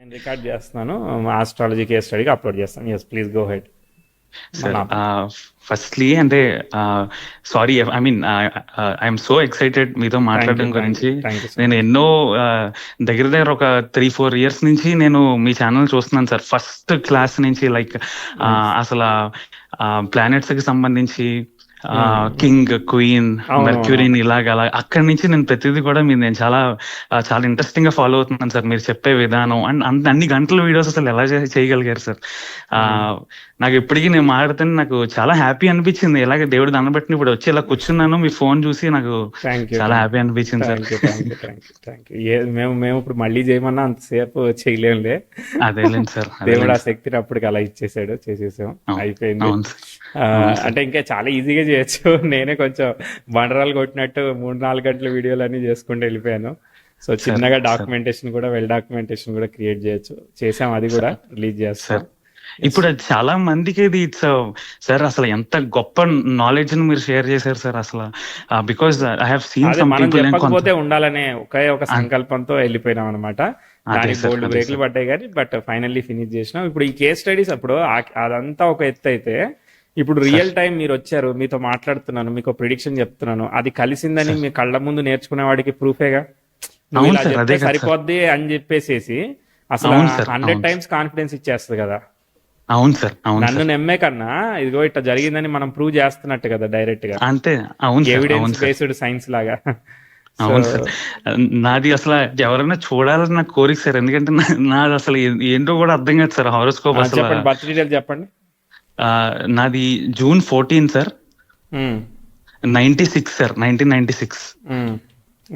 నేను రికార్డ్ చేస్తున్నాను. మా ఆస్ట్రాలజీ కేస్ స్టడీకి అప్లోడ్ చేస్తాను. Yes, please go ahead. Sir firstly అంటే sorry, I mean I'm so excited మీతో మాట్లాడడం గురించి. థ్యాంక్ యూ సో నేను మచ్. ఎన్నో దగ్గర దగ్గర ఒక 3-4 years నుంచి నేను మీ ఛానల్ చూస్తున్నాను సార్. ఫస్ట్ క్లాస్ నుంచి లైక్ అసలు ప్లానెట్స్ కి సంబంధించి కింగ్, క్వీన్, మెర్క్యూరీని ఇలాగ అలా అక్కడి నుంచి నేను ప్రతిదీ కూడా నేను చాలా చాలా ఇంట్రెస్టింగ్ గా ఫాలో అవుతున్నాను సార్. మీరు చెప్పే విధానం అండ్ అన్ని గంటల వీడియోస్ అసలు ఎలా చేయగలిగారు సార్? నాకు ఇప్పటికీ నేను మాట్లాడితే నాకు చాలా హ్యాపీ అనిపించింది. ఇలాగే దేవుడు దండం పెట్టిన ఇప్పుడు వచ్చి ఇలా కూర్చున్నాను, మీ ఫోన్ చూసి నాకు చాలా హ్యాపీ అనిపించింది సార్. Thank you. మేము ఇప్పుడు మళ్ళీ చేయమన్నా అంతసేపు చేయలేంలే. అదేలేండి సార్, దేవుడు ఆ శక్తిని అప్పటికి అలా ఇచ్చేసాడు, చేసేసాం, అయిపోయింది. అంటే ఇంకా చాలా ఈజీగా చేయొచ్చు. నేనే కొంచెం బండరాలు కొట్టినట్టు 3-4 గంటల వీడియోలు అన్ని చేసుకుంటూ వెళ్ళిపోయాను. సో చిన్నగా డాక్యుమెంటేషన్ కూడా, వెల్ డాక్యుమెంటేషన్ కూడా క్రియేట్ చేయొచ్చు. చేసాం, అది కూడా రిలీజ్ చేస్తాం. ఇప్పుడు అది చాలా మందికి ఇది ఇట్స్ సార్. అసలు ఎంత గొప్ప నాలెడ్జ్ ని మీరు షేర్ చేశారు సార్ అసలు. Because I have seen some people చెప్పకపోతే ఉండాలనే ఒక సంకల్పంతో వెళ్ళిపోయినాం అనమాట. దానికి బోల్డ్ బ్రేక్లు పడ్డాయి కానీ బట్ ఫైనల్లీ ఫినిష్ చేసినాం. ఇప్పుడు ఈ కేస్ స్టడీస్ అప్పుడు అదంతా ఒక ఎత్తు అయితే, ఇప్పుడు రియల్ టైం మీరు వచ్చారు, మీతో మాట్లాడుతున్నాను, మీకు ప్రిడిక్షన్ చెప్తున్నాను, అది కలిసిందని మీ కళ్ళ ముందు నేర్చుకునే వాడికి ప్రూఫేగా. నువ్వు ఇలా చెప్తే సరిపోద్ది అని చెప్పేసి అసలు 100 times కాన్ఫిడెన్స్ ఇచ్చేస్తుంది కదా. అవును సార్, నన్ను నమ్మే కన్నా ఇదిగో ఇట్లా జరిగిందని మనం ప్రూవ్ చేస్తున్నట్టు కదా డైరెక్ట్ గా. అంతే, అవును, ఎవిడెన్స్ బేస్డ్ సైన్స్ లాగా. అవును సార్. నాది అసలు ఎవరైనా చూడాలని నాకు కోరిక సార్. ఎందుకంటే నాది అసలు ఏంటో కూడా అర్థం కాదు సార్ హారోస్కోప్. చెప్పండి, బర్త్ డీటెయిల్ చెప్పండి. నాది June 14 sir, 96 sir, 1996.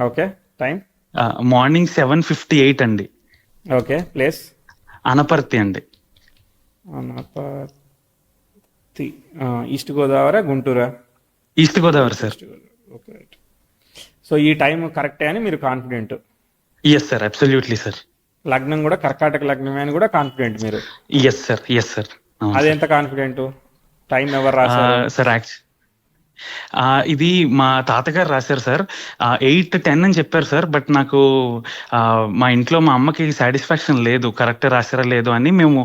Okay, time morning 7:58 అండి. ఓకే, ప్లేస్ అనపర్తి అండి. అనపర్తి, ఈస్ట్ గోదావరి, గుంటూరా? East Godavari sir. Okay, so ఈ టైం కరెక్టే అని మీరు confident? Yes sir, absolutely sir. లగ్నం కూడా కర్కాటక లగ్నమే అని కూడా కాన్ఫిడెంట్ మీరు? Yes sir, yes sir. అదెంత కాన్ఫిడెంట్? టైం ఎవరు రాశారు సార్? ఇది మా తాతగారు రాశారు సార్. 8-10 అని చెప్పారు సార్. బట్ నాకు మా ఇంట్లో మా అమ్మకి సాటిస్ఫాక్షన్ లేదు, కరెక్ట్ రాశారా లేదు అని. మేము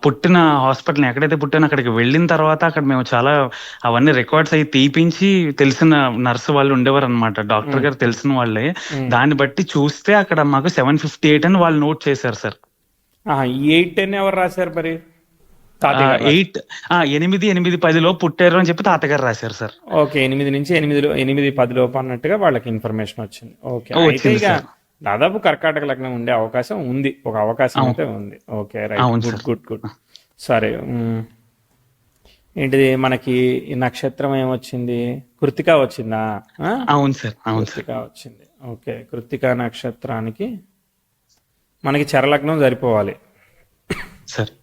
పుట్టిన హాస్పిటల్ ఎక్కడైతే పుట్టానో అక్కడికి వెళ్ళిన తర్వాత అక్కడ మేము చాలా అవన్నీ రికార్డ్స్ అవి తీపించి, తెలిసిన నర్సు వాళ్ళు ఉండేవారు అనమాట, డాక్టర్ గారు తెలిసిన వాళ్ళే. దాన్ని బట్టి చూస్తే అక్కడ మాకు 7:58 అని వాళ్ళు నోట్ చేశారు సార్. 8-10 ఎవరు రాశారు మరి? 8-10 లోపు పుట్టారు అని చెప్పి తాతగారు రాశారు సార్. ఓకే, 8 నుంచి 8-10 లోపు అన్నట్టుగా వాళ్ళకి ఇన్ఫర్మేషన్ వచ్చింది. ఓకే, అయితే ఇక దాదాపు కర్కాటక లగ్నం ఉండే అవకాశం ఉంది, ఒక అవకాశం అయితే ఉంది. Okay, right, good. సరే, ఏంటిది మనకి ఈ నక్షత్రం ఏమొచ్చింది? కృత్తిక వచ్చిందా? అవును సార్, అవును, కృత్తిక వచ్చింది. ఓకే, కృత్తిక నక్షత్రానికి మనకి చరలగ్నం సరిపోవాలి సార్.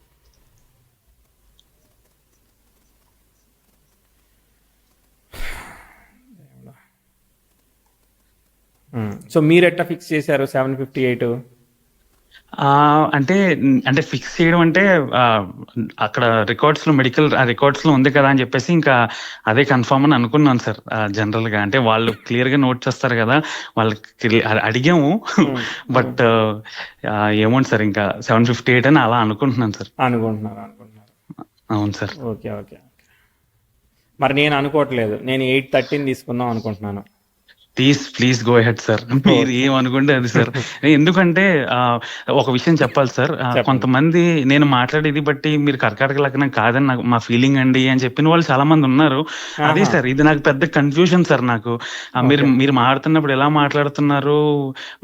సో మీరు ఎట్లా ఫిక్స్ చేశారు 7:58? అంటే ఫిక్స్ చేయడం అంటే అక్కడ రికార్డ్స్ లో, మెడికల్ రికార్డ్స్ లో ఉంది కదా అని చెప్పేసి ఇంకా అదే కన్ఫర్మ్ అని అనుకున్నాను సార్. జనరల్ గా అంటే వాళ్ళు క్లియర్ గా నోట్ చేస్తారు కదా, వాళ్ళకి అడిగాము. బట్ ఏమోండి సార్, ఇంకా 7:58 అని అలా అనుకుంటున్నాను సార్. అనుకుంటున్నారు? అవును సార్. ఓకే. మరి నేను అనుకోవట్లేదు, నేను 8:13 తీసుకుందాం అనుకుంటున్నాను. ప్లీజ్ గో హెడ్ సార్, మీరు ఏమనుకుంటే అది సార్. ఎందుకంటే ఒక విషయం చెప్పాలి సార్. కొంతమంది నేను మాట్లాడేది బట్టి మీరు కర్కాటక లగ్నం కాదని నాకు మా ఫీలింగ్ అండి అని చెప్పిన వాళ్ళు చాలా మంది ఉన్నారు. అదే సార్, ఇది నాకు పెద్ద కన్ఫ్యూజన్ సార్. నాకు మీరు మాట్లాడుతున్నప్పుడు ఎలా మాట్లాడుతున్నారు,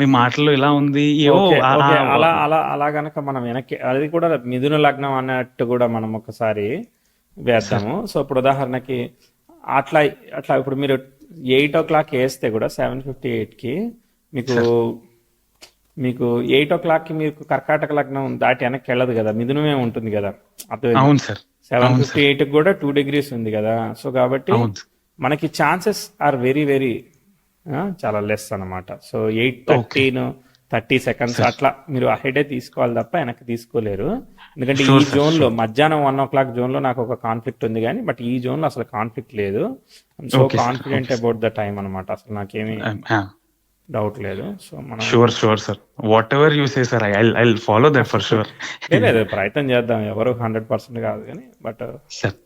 మీ మాటల్లో ఇలా ఉంది, అలా గనక మనం వెనక్కి, అది కూడా మిథున లగ్నం అన్నట్టు కూడా మనం ఒకసారి వేద్దాము. సో ఇప్పుడు ఉదాహరణకి అట్లా ఇప్పుడు మీరు 8 o'clock వేస్తే కూడా 7:58కి మీకు 8 o'clockకి మీకు కర్కాటక లగ్నం దాటి వెనక్కి వెళ్ళదు కదా, మిథునమే ఉంటుంది కదా. అవును సార్. 7:58కి కూడా 2 degrees ఉంది కదా. సో కాబట్టి మనకి ఛాన్సెస్ ఆర్ వెరీ వెరీ చాలా లెస్ అనమాట. సో 8:30 seconds అట్లా మీరు అహెడే తీసుకోవాలి తప్ప వెనక్కి తీసుకోలేరు. ఎందుకంటే ఈ జోన్ లో మధ్యాహ్నం 1 o'clock జోన్ లో నాకు ఒక కాన్ఫ్లిక్ట్ ఉంది కానీ, బట్ ఈ జోన్ లో అసలు కాన్ఫ్లిక్ట్ లేదు. So confident about the time అనమాట. అసలు నాకేమి డౌట్ లేదు. సో మనం sure sure sir, what ever you say sir, I follow that for sure. లేదు ప్రయత్నం చేద్దాం, ఎవరు 100% కాదు కానీ, బట్ సార్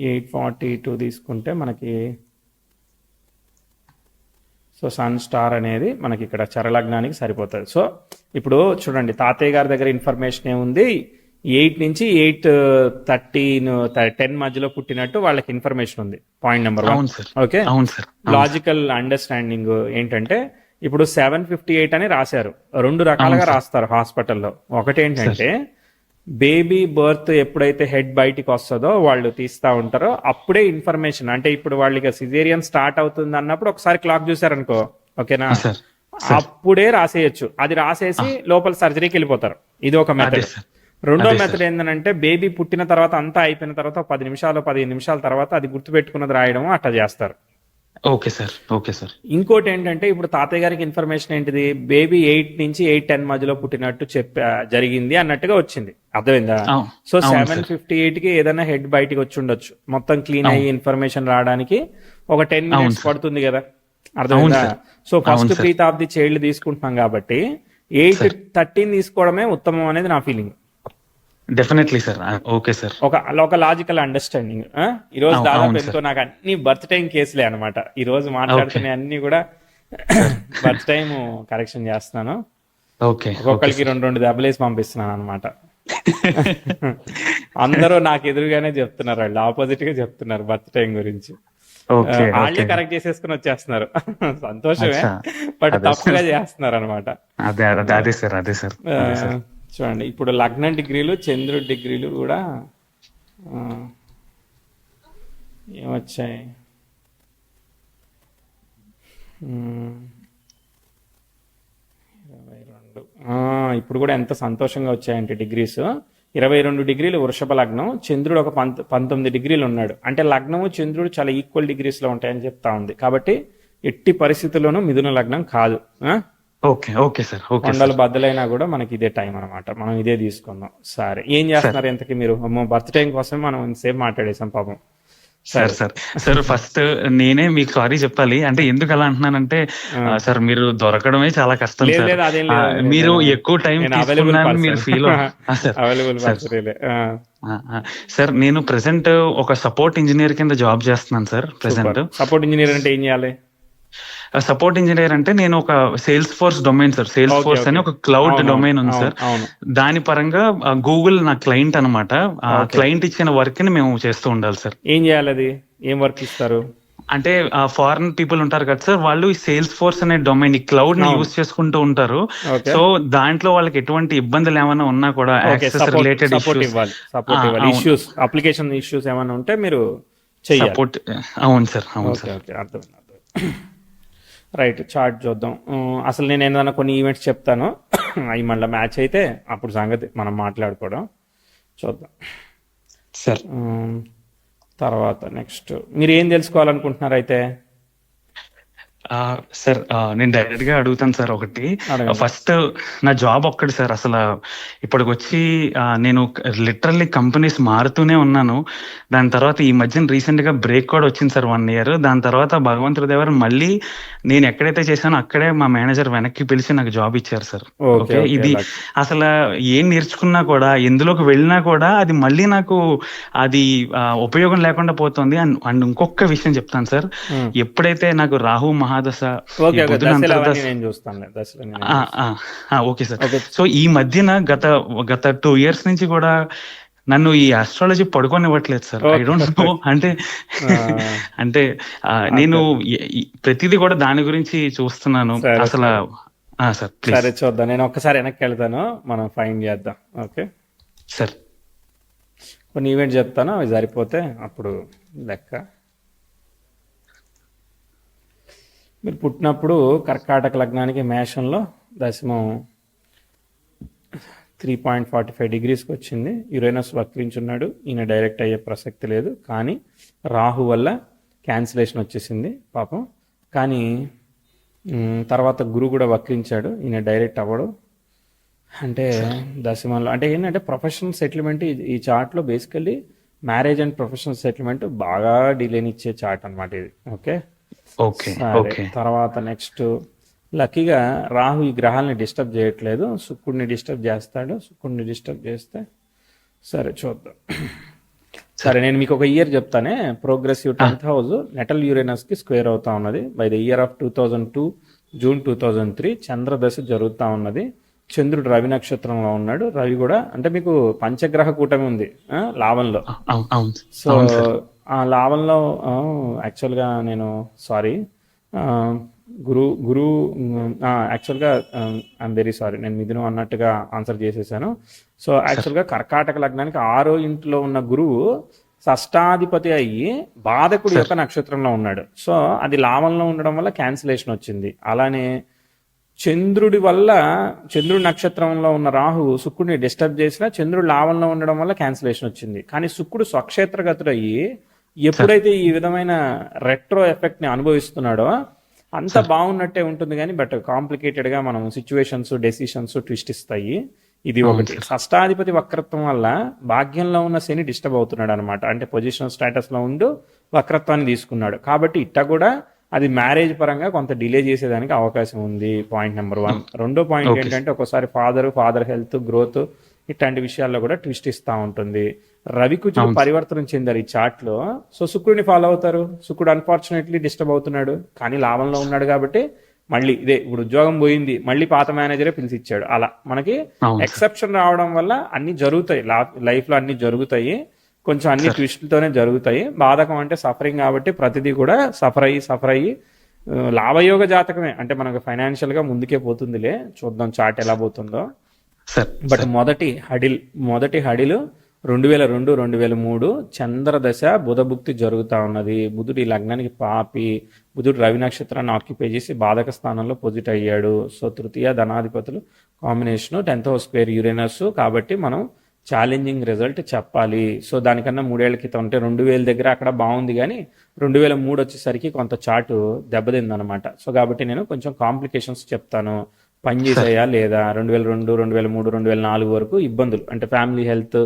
842 తీసుకుంటే మనకి సో సన్ స్టార్ అనేది మనకి ఇక్కడ చరలగ్నానికి సరిపోతుంది. సో ఇప్పుడు చూడండి, తాతయ్య గారి దగ్గర ఇన్ఫర్మేషన్ ఏముంది, 8 నుంచి 8:13 మధ్యలో పుట్టినట్టు వాళ్ళకి ఇన్ఫర్మేషన్ ఉంది. Point number 1. అవును సార్, ఓకే, అవును సార్. లాజికల్ అండర్స్టాండింగ్ ఏంటంటే ఇప్పుడు 758 అని రాశారు. 2 రకాలుగా రాస్తారు హాస్పిటల్లో. ఒకటి ఏంటంటే బేబీ బర్త్ ఎప్పుడైతే హెడ్ బయటికి వస్తుందో వాళ్ళు తీస్తా ఉంటారో అప్పుడే ఇన్ఫర్మేషన్, అంటే ఇప్పుడు వాళ్ళకి సిజేరియన్ స్టార్ట్ అవుతుంది అన్నప్పుడు ఒకసారి క్లాక్ చూసారనుకో, ఓకేనా, సార్ అప్పుడే రాసేయచ్చు. అది రాసేసి లోపల సర్జరీకి వెళ్ళిపోతారు. ఇది ఒక మెథడ్. రెండో మెథడ్ ఏంటంటే బేబీ పుట్టిన తర్వాత అంతా అయిపోయిన తర్వాత 10 నిమిషాలు 15 నిమిషాల తర్వాత అది గుర్తుపెట్టుకున్నది రాయడం అట్లా చేస్తారు. Okay sir, okay sir. ఇంకోటి ఏంటంటే ఇప్పుడు తాతయ్య గారికి ఇన్ఫర్మేషన్ ఏంటిది, బేబీ 8 నుంచి 8:10 మధ్యలో పుట్టినట్టు జరిగింది అన్నట్టుగా వచ్చింది. అర్థమైందా? సో 758 కి ఏదైనా హెడ్ బయటికి వచ్చి ఉండొచ్చు. మొత్తం క్లీన్ అయ్యి ఇన్ఫర్మేషన్ రావడానికి ఒక 10 మినిట్స్ పడుతుంది కదా. అర్థమైందా? So first breath of the child తీసుకుంటున్నాం కాబట్టి 8:13 తీసుకోవడమే ఉత్తమం అనేది నా feeling. Definitely sir, okay sir. ఒక లాజికల్ అండర్స్టాండింగ్. ఈ రోజు దాదాపు ఎంతో నాకు అన్ని బర్త్ టైం కేసులే అనమాట. ఈ రోజు మాట్లాడుతున్న అన్ని కూడా బర్త్ టైం కరెక్షన్ చేస్తున్నాను. ఒక్కొక్కరికి 2 దెబ్బలేసి పంపిస్తున్నాను అనమాట. అందరూ నాకు ఎదురుగానే చెప్తున్నారు, వాళ్ళు ఆపోజిట్ గా చెప్తున్నారు బర్త్ టైం గురించి. వాళ్ళే కరెక్ట్ చేసేసుకుని వచ్చేస్తున్నారు. సంతోషమే, బట్ తప్పుగా చేస్తున్నారు అనమాట. చూడండి, ఇప్పుడు లగ్నం డిగ్రీలు, చంద్రుడి డిగ్రీలు కూడా ఏమొచ్చాయి, 22. ఇప్పుడు కూడా ఎంత సంతోషంగా వచ్చాయంటే డిగ్రీస్. 22 డిగ్రీలు వృషభ లగ్నం, చంద్రుడు ఒక 19 డిగ్రీలు ఉన్నాడు. అంటే లగ్నము చంద్రుడు చాలా ఈక్వల్ డిగ్రీస్ లో ఉంటాయని చెప్తా ఉంది. కాబట్టి ఎట్టి పరిస్థితుల్లోనూ మిథున లగ్నం కాదు. Okay sir. కొండలు బద్దలైనా కూడా మనకి ఇదే టైం అనమాట. మనం ఇదే తీసుకుందాం. సరే, ఏం చేస్తున్నారు ఎంతకి మీరు? బర్త్ టైం కోసమే మనం ఇంతసేపు మాట్లాడేసాం పాపం. సార్ ఫస్ట్ నేనే మీకు సారీ చెప్పాలి. అంటే ఎందుకు అలా అంటున్నానంటే సార్, మీరు దొరకడమే చాలా కష్టం సార్. మీరు ఎక్కువ టైం మీరు ఫీల్ సార్. నేను ప్రెసెంట్ ఒక సపోర్ట్ ఇంజనీర్ కింద జాబ్ చేస్తున్నాను సార్. ప్రెసెంట్ సపోర్ట్ ఇంజనీర్ అంటే ఏం చేయాలి? సపోర్ట్ ఇంజనీర్ అంటే నేను ఒక sales force domain sir. Sales force అని ఒక క్లౌడ్ డొమైన్ ఉంది సార్. దాని పరంగా గూగుల్ నా క్లయింట్ అనమాట. క్లయింట్ ఇచ్చిన వర్క్ ని మేము చేస్తూ ఉండాలి సార్. ఏం చేయాలి? అది ఏం వర్క్ ఇస్తారు? అంటే ఫారిన్ పీపుల్ ఉంటారు కదా సార్, వాళ్ళు ఈ సేల్స్ ఫోర్స్ అనే డొమైన్, ఈ క్లౌడ్ ని యూజ్ చేసుకుంటూ ఉంటారు. సో దాంట్లో వాళ్ళకి ఎటువంటి ఇబ్బందులు ఏమైనా ఉన్నా కూడా access related issues, application issues ఏమైనా ఉంటే మీరు సపోర్ట్. అవును సార్, అవును సార్. అర్థం. రైట్, చార్ట్ చూద్దాం. అసలు నేను ఏదైనా కొన్ని ఈవెంట్స్ చెప్తాను, అవి మళ్ళీ మ్యాచ్ అయితే అప్పుడు సంగతి మనం మాట్లాడుకోవడం చూద్దాం సార్. తర్వాత నెక్స్ట్ మీరు ఏం తెలుసుకోవాలనుకుంటున్నారు అయితే? సార్ నేను డైరెక్ట్ గా అడుగుతాను సార్. ఒకటి, ఫస్ట్ నా జాబ్ ఒక్కటి సార్. అసలు ఇప్పటికి వచ్చి నేను లిటరల్లీ కంపెనీస్ మారుతూనే ఉన్నాను. దాని తర్వాత ఈ మధ్యన రీసెంట్ గా బ్రేక్ కూడా వచ్చింది సార్, 1 year. దాని తర్వాత భగవంతుడి దేవర మళ్ళీ నేను ఎక్కడైతే చేశానో అక్కడే మా మేనేజర్ వెనక్కి పిలిచి నాకు జాబ్ ఇచ్చారు సార్. ఓకే, ఇది అసలు ఏం నేర్చుకున్నా కూడా, ఎందులోకి వెళ్ళినా కూడా అది మళ్ళీ నాకు అది ఉపయోగం లేకుండా పోతుంది. అండ్ ఇంకొక విషయం చెప్తాను సార్. ఎప్పుడైతే నాకు రాహు మహాదశ, ఓకే సార్. సో ఈ మధ్యన గత 2 years నుంచి కూడా నన్ను ఈ ఆస్ట్రాలజీ పడుకోనివ్వట్లేదు సార్. I don't know. అంటే నేను ప్రతిదీ కూడా దాని గురించి చూస్తున్నాను అసలు. సార్ సరే చూద్దాం, నేను ఒక్కసారి వెనక్కి వెళ్తాను, మనం ఫైండ్ చేద్దాం. Okay sir. కొన్ని ఈవెంట్ చెప్తాను, అవి సరిపోతే అప్పుడు లెక్క. మీరు పుట్టినప్పుడు కర్కాటక లగ్నానికి మేషంలో దశమం 3.45 degreesకి వచ్చింది. యురేనస్ వక్రించున్నాడు. ఈయన డైరెక్ట్ అయ్యే ప్రసక్తి లేదు, కానీ రాహు వల్ల క్యాన్సిలేషన్ వచ్చేసింది పాపం. కానీ తర్వాత గురువు కూడా వక్రించాడు, ఈయన డైరెక్ట్ అవ్వడు. అంటే దశమంలో అంటే ఏంటంటే ప్రొఫెషనల్ సెటిల్మెంట్ ఈ చార్ట్లో basically marriage and professional settlement బాగా డిలేనిచ్చే చార్ట్ అనమాట ఇది. Okay, okay. సరే, ఓకే. తర్వాత నెక్స్ట్ లక్కీగా రాహు ఈ గ్రహాలని డిస్టర్బ్ చేయట్లేదు, శుక్రుడిని డిస్టర్బ్ చేస్తాడు. శుక్రుడిని డిస్టర్బ్ చేస్తే సరే చూద్దాం. సరే, నేను మీకు ఒక ఇయర్ చెప్తానే. Progressive 10th house natal Uranus కి స్క్వేర్ అవుతా ఉన్నది. By the year of 2002 June 2003 చంద్రదశ జరుగుతా ఉన్నది. చంద్రుడు రవి నక్షత్రంలో ఉన్నాడు. రవి కూడా అంటే మీకు పంచగ్రహ కూటమి ఉంది లాభంలో. అవును సో ఆ లాభంలో యాక్చువల్గా నేను సారీ గురు గురు యాక్చువల్గా ఐఎమ్ వెరీ సారీ, నేను మిథునం అన్నట్టుగా ఆన్సర్ చేసేసాను. సో యాక్చువల్గా కర్కాటక లగ్నానికి 6వ ఇంట్లో ఉన్న గురువు షష్టాధిపతి అయ్యి బాధకుడి యొక్క నక్షత్రంలో ఉన్నాడు. సో అది లాభంలో ఉండడం వల్ల క్యాన్సిలేషన్ వచ్చింది. అలానే చంద్రుడి వల్ల చంద్రుడి నక్షత్రంలో ఉన్న రాహు శుక్రుడిని డిస్టర్బ్ చేసినా చంద్రుడు లాభంలో ఉండడం వల్ల క్యాన్సిలేషన్ వచ్చింది. కానీ శుక్రుడు స్వక్షేత్రగతుడు అయ్యి ఎప్పుడైతే ఈ విధమైన రెట్రో ఎఫెక్ట్ ని అనుభవిస్తున్నాడో అంత బాగున్నట్టే ఉంటుంది. కానీ బట్ కాంప్లికేటెడ్ గా మనం సిచ్యువేషన్స్ డెసిషన్స్ ట్విస్ట్ ఇస్తాయి. ఇది ఒకటి. షష్టాధిపతి వక్రత్వం వల్ల భాగ్యంలో ఉన్న శని డిస్టర్బ్ అవుతున్నాడు అనమాట. అంటే పొజిషనల్ స్టేటస్ లో ఉండు వక్రత్వాన్ని తీసుకున్నాడు. కాబట్టి ఇట్ట కూడా అది మ్యారేజ్ పరంగా కొంత డిలే చేసేదానికి అవకాశం ఉంది. Point number 1. రెండో పాయింట్ ఏంటంటే ఒక్కోసారి ఫాదర్ హెల్త్ గ్రోత్ ఇట్లాంటి విషయాల్లో కూడా ట్విస్ట్ ఇస్తూ ఉంటుంది. రవి కుజుడు పరివర్తనం చెందారు ఈ చార్ట్ లో. సో శుక్రుడిని ఫాలో అవుతారు. శుక్రుడు అన్ఫార్చునేట్లీ డిస్టర్బ్ అవుతున్నాడు, కానీ లాభంలో ఉన్నాడు కాబట్టి మళ్ళీ ఇదే ఇప్పుడు ఉద్యోగం పోయింది, మళ్ళీ పాత మేనేజరే పిలిచి ఇచ్చాడు. అలా మనకి ఎక్సెప్షన్ రావడం వల్ల అన్ని జరుగుతాయి లైఫ్ లో, అన్ని జరుగుతాయి. కొంచెం అన్ని ట్విస్ట్లతోనే జరుగుతాయి. బాధకం అంటే సఫరింగ్ కాబట్టి ప్రతిదీ కూడా సఫర్ అయ్యి లాభయోగ జాతకమే. అంటే మనకు ఫైనాన్షియల్ గా ముందుకే పోతుందిలే, చూద్దాం చార్ట్ ఎలా పోతుందో. బట్ మొదటి హడిలు 2002-2003 చంద్రదశ బుధభుక్తి జరుగుతా ఉన్నది. బుధుడి లగ్నానికి పాపి, బుధుడు రవి నక్షత్రాన్ని ఆక్యుపై చేసి బాధక స్థానంలో పొజిట్ అయ్యాడు. సో తృతీయ ధనాధిపతులు combination 10th house square Uranus. కాబట్టి మనం ఛాలెంజింగ్ రిజల్ట్ చెప్పాలి. సో దానికన్నా 3 ఏళ్ల క్రితం అంటే 2000 దగ్గర అక్కడ బాగుంది, కానీ 2003 వచ్చేసరికి కొంత చాటు దెబ్బతింది అనమాట. సో కాబట్టి నేను కొంచెం కాంప్లికేషన్స్ చెప్తాను. పని చేసేయా లేదా 2002, 2003, 2004 వరకు ఇబ్బందులు అంటే ఫ్యామిలీ హెల్త్,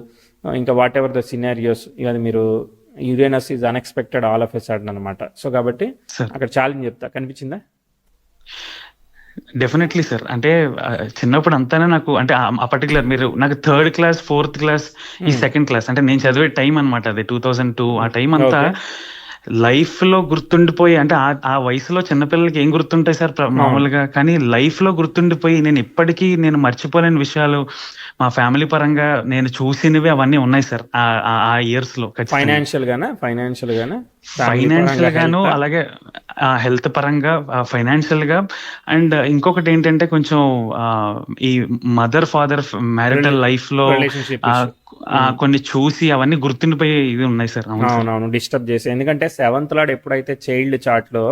ఇంకా వాట్ ఎవర్ ద సినారియోస్. ఇక మీరు Uranus is unexpected all of a sudden అనమాట. సో కాబట్టి అక్కడ ఛాలెంజ్ చెప్తా. కనిపించిందా? Definitely sir. అంటే చిన్నప్పుడు అంతానే నాకు అంటే ఆ పర్టికులర్ మీరు నాకు 3rd క్లాస్ 4th క్లాస్ ఈ 2nd క్లాస్ అంటే నేను చదివే టైం అనమాట. అది 2002 ఆ టైం అంతా లైఫ్ లో గుర్తుండిపోయి అంటే ఆ వయసులో చిన్నపిల్లలకి ఏం గుర్తుంటాయి సార్ మామూలుగా, కానీ లైఫ్ లో గుర్తుండిపోయి నేను ఇప్పటికీ నేను మర్చిపోలేని విషయాలు మా ఫ్యామిలీ పరంగా నేను చూసినవి అవన్నీ ఉన్నాయి సార్ ఆ ఇయర్స్ లో. ఫైనాన్షియల్ గాను అలాగే హెల్త్ పరంగా ఫైనాన్షియల్ గా. అండ్ ఇంకొకటి ఏంటంటే కొంచెం ఈ మదర్ ఫాదర్ మ్యారిటల్ లైఫ్ లో కొన్ని చూసి అవన్నీ గుర్తుండిపోయి ఇది ఉన్నాయి సార్. అవునవును, డిస్టర్బ్ చేసి. ఎందుకంటే 7th లార్డ్ ఎప్పుడైతే చైల్డ్ చార్ట్ లో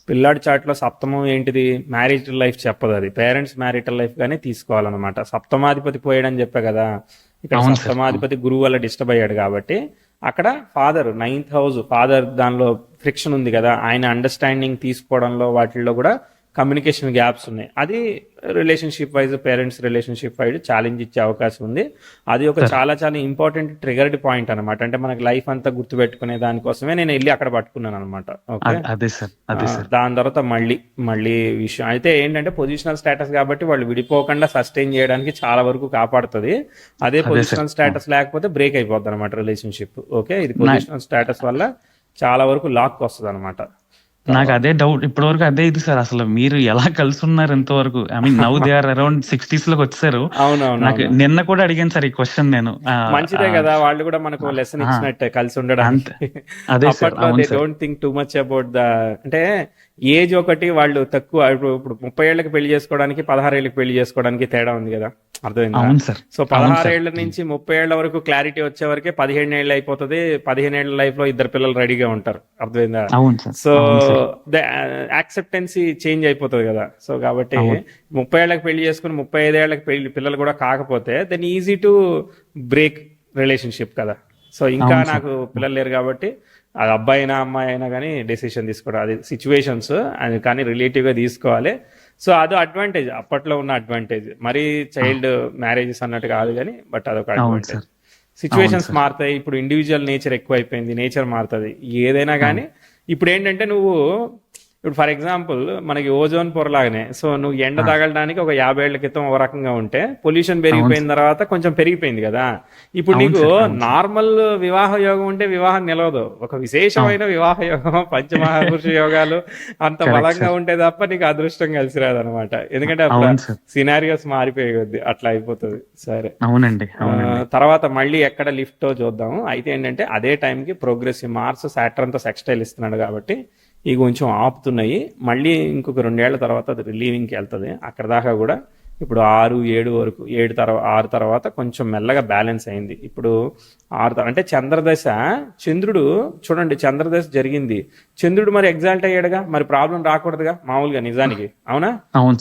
పిల్లాడి చార్ట్ లో సప్తమం ఏంటిది మ్యారిటల్ లైఫ్ చెప్పదు, అది పేరెంట్స్ మ్యారిటల్ లైఫ్ గానే తీసుకోవాలన్నమాట. సప్తమాధిపతి పోయాడని చెప్పా కదా, ఇక్కడ సప్తమాధిపతి గురువు వల్ల డిస్టర్బ్ అయ్యాడు కాబట్టి అక్కడ ఫాదర్ 9th హౌస్ ఫాదర్ దానిలో ఫ్రిక్షన్ ఉంది కదా, ఆయన అండర్స్టాండింగ్ తీసుకోవడంలో వాటిల్లో కూడా కమ్యూనికేషన్ గ్యాప్స్ ఉన్నాయి. అది relationship wise parents relationship wise challenge ఇచ్చే అవకాశం ఉంది. అది ఒక చాలా చాలా ఇంపార్టెంట్ ట్రిగర్డ్ పాయింట్ అనమాట. అంటే మనకి లైఫ్ అంతా గుర్తుపెట్టుకునే దానికోసమే నేను వెళ్ళి అక్కడ పట్టుకున్నాను అనమాట. ఓకే, దాని తర్వాత మళ్ళీ విషయం అయితే ఏంటంటే పొజిషనల్ స్టేటస్ కాబట్టి వాళ్ళు విడిపోకుండా సస్టైన్ చేయడానికి చాలా వరకు కాపాడుతుంది. అదే పొజిషనల్ స్టేటస్ లేకపోతే బ్రేక్ అయిపోద్ది అనమాట రిలేషన్షిప్. ఓకే, ఇది పొజిషనల్ స్టేటస్ వల్ల చాలా వరకు లాక్ వస్తుంది అనమాట. నాకు అదే డౌట్ ఇప్పటి వరకు, అదే ఇది సార్ అసలు మీరు ఎలా కలిసి ఉన్నారు ఎంతవరకు? I mean now they are around 60s లోకి వచ్చారు. నాకు నిన్న కూడా అడిగాను సార్ ఈ క్వశ్చన్ నేను. మంచిదే కదా, వాళ్ళు కూడా మనకు లెసన్ ఇచ్చినట్టే కలిసి ఉండడానికి. అప్పట్లో they don't think too much about the అంటే ఏజ్ ఒకటి, వాళ్ళు తక్కువ. ఇప్పుడు 30 ఏళ్ళకి పెళ్లి చేసుకోవడానికి 16 ఏళ్ళకి పెళ్లి చేసుకోవడానికి తేడా ఉంది కదా, అర్థమైందా? సో 16 ఏళ్ల నుంచి 30 ఏళ్ల వరకు క్లారిటీ వచ్చే వరకే 15 ఏళ్ళు అయిపోతుంది. 15 ఏళ్ల లైఫ్ లో 2 పిల్లలు రెడీగా ఉంటారు, అర్థమైందా? సో యాక్సెప్టెన్సీ చేంజ్ అయిపోతుంది కదా. సో కాబట్టి 30 ఏళ్ళకి పెళ్లి చేసుకుని 35 ఏళ్ళకి పిల్లలు కూడా కాకపోతే then easy to break relationship కదా. సో ఇంకా నాకు పిల్లలు లేరు కాబట్టి అది అబ్బాయి అయినా అమ్మాయి అయినా కానీ డెసిషన్ తీసుకోవడం, అది సిచ్యువేషన్స్ అది కానీ రిలేటివ్గా తీసుకోవాలి. సో అది అడ్వాంటేజ్, అప్పట్లో ఉన్న అడ్వాంటేజ్. మరి చైల్డ్ మ్యారేజెస్ అన్నట్టు కాదు కానీ బట్ అదొక అడ్వాంటేజ్. సిచ్యువేషన్స్ మారుతాయి. ఇప్పుడు ఇండివిజువల్ నేచర్ ఎక్కువ అయిపోయింది, నేచర్ మారుతుంది ఏదైనా కానీ. ఇప్పుడు ఏంటంటే నువ్వు ఇప్పుడు ఫర్ ఎగ్జాంపుల్ మనకి ఓజోన్ పొర లాగానే, సో నువ్వు ఎండ తగలడానికి ఒక 50 ఏళ్ల క్రితం ఒక రకంగా ఉంటే పొల్యూషన్ పెరిగిపోయిన తర్వాత కొంచెం పెరిగిపోయింది కదా. ఇప్పుడు నీకు నార్మల్ వివాహ యోగం ఉంటే వివాహం నిలవదు, ఒక విశేషమైన వివాహ యోగం పంచమహాపురుష యోగాలు అంత బలంగా ఉంటే తప్ప నీకు అదృష్టం కలిసి రాదు అనమాట. ఎందుకంటే అప్పుడు సినారియోస్ మారిపోయి కొద్ది అట్లా అయిపోతుంది. సరే, అవునండి. తర్వాత మళ్ళీ ఎక్కడ లిఫ్ట్ చూద్దాము. అయితే ఏంటంటే అదే టైంకి ప్రోగ్రెసివ్ మార్స్ సాటర్న్ తో సెక్స్టైల్ ఇస్తున్నాడు కాబట్టి ఇవి కొంచెం ఆపుతున్నాయి. మళ్ళీ ఇంకొక 2 ఏళ్ల తర్వాత అది రిలీవింగ్కి వెళ్తుంది. అక్కడ దాకా కూడా ఇప్పుడు 6, 7 వరకు 6 తర్వాత కొంచెం మెల్లగా బ్యాలెన్స్ అయింది. ఇప్పుడు 6 అంటే చంద్రదశ, చంద్రుడు చూడండి, చంద్రదశ జరిగింది, చంద్రుడు మరి ఎగ్జాల్ట్ అయ్యాడుగా, మరి ప్రాబ్లం రాకూడదుగా మామూలుగా నిజానికి, అవునా?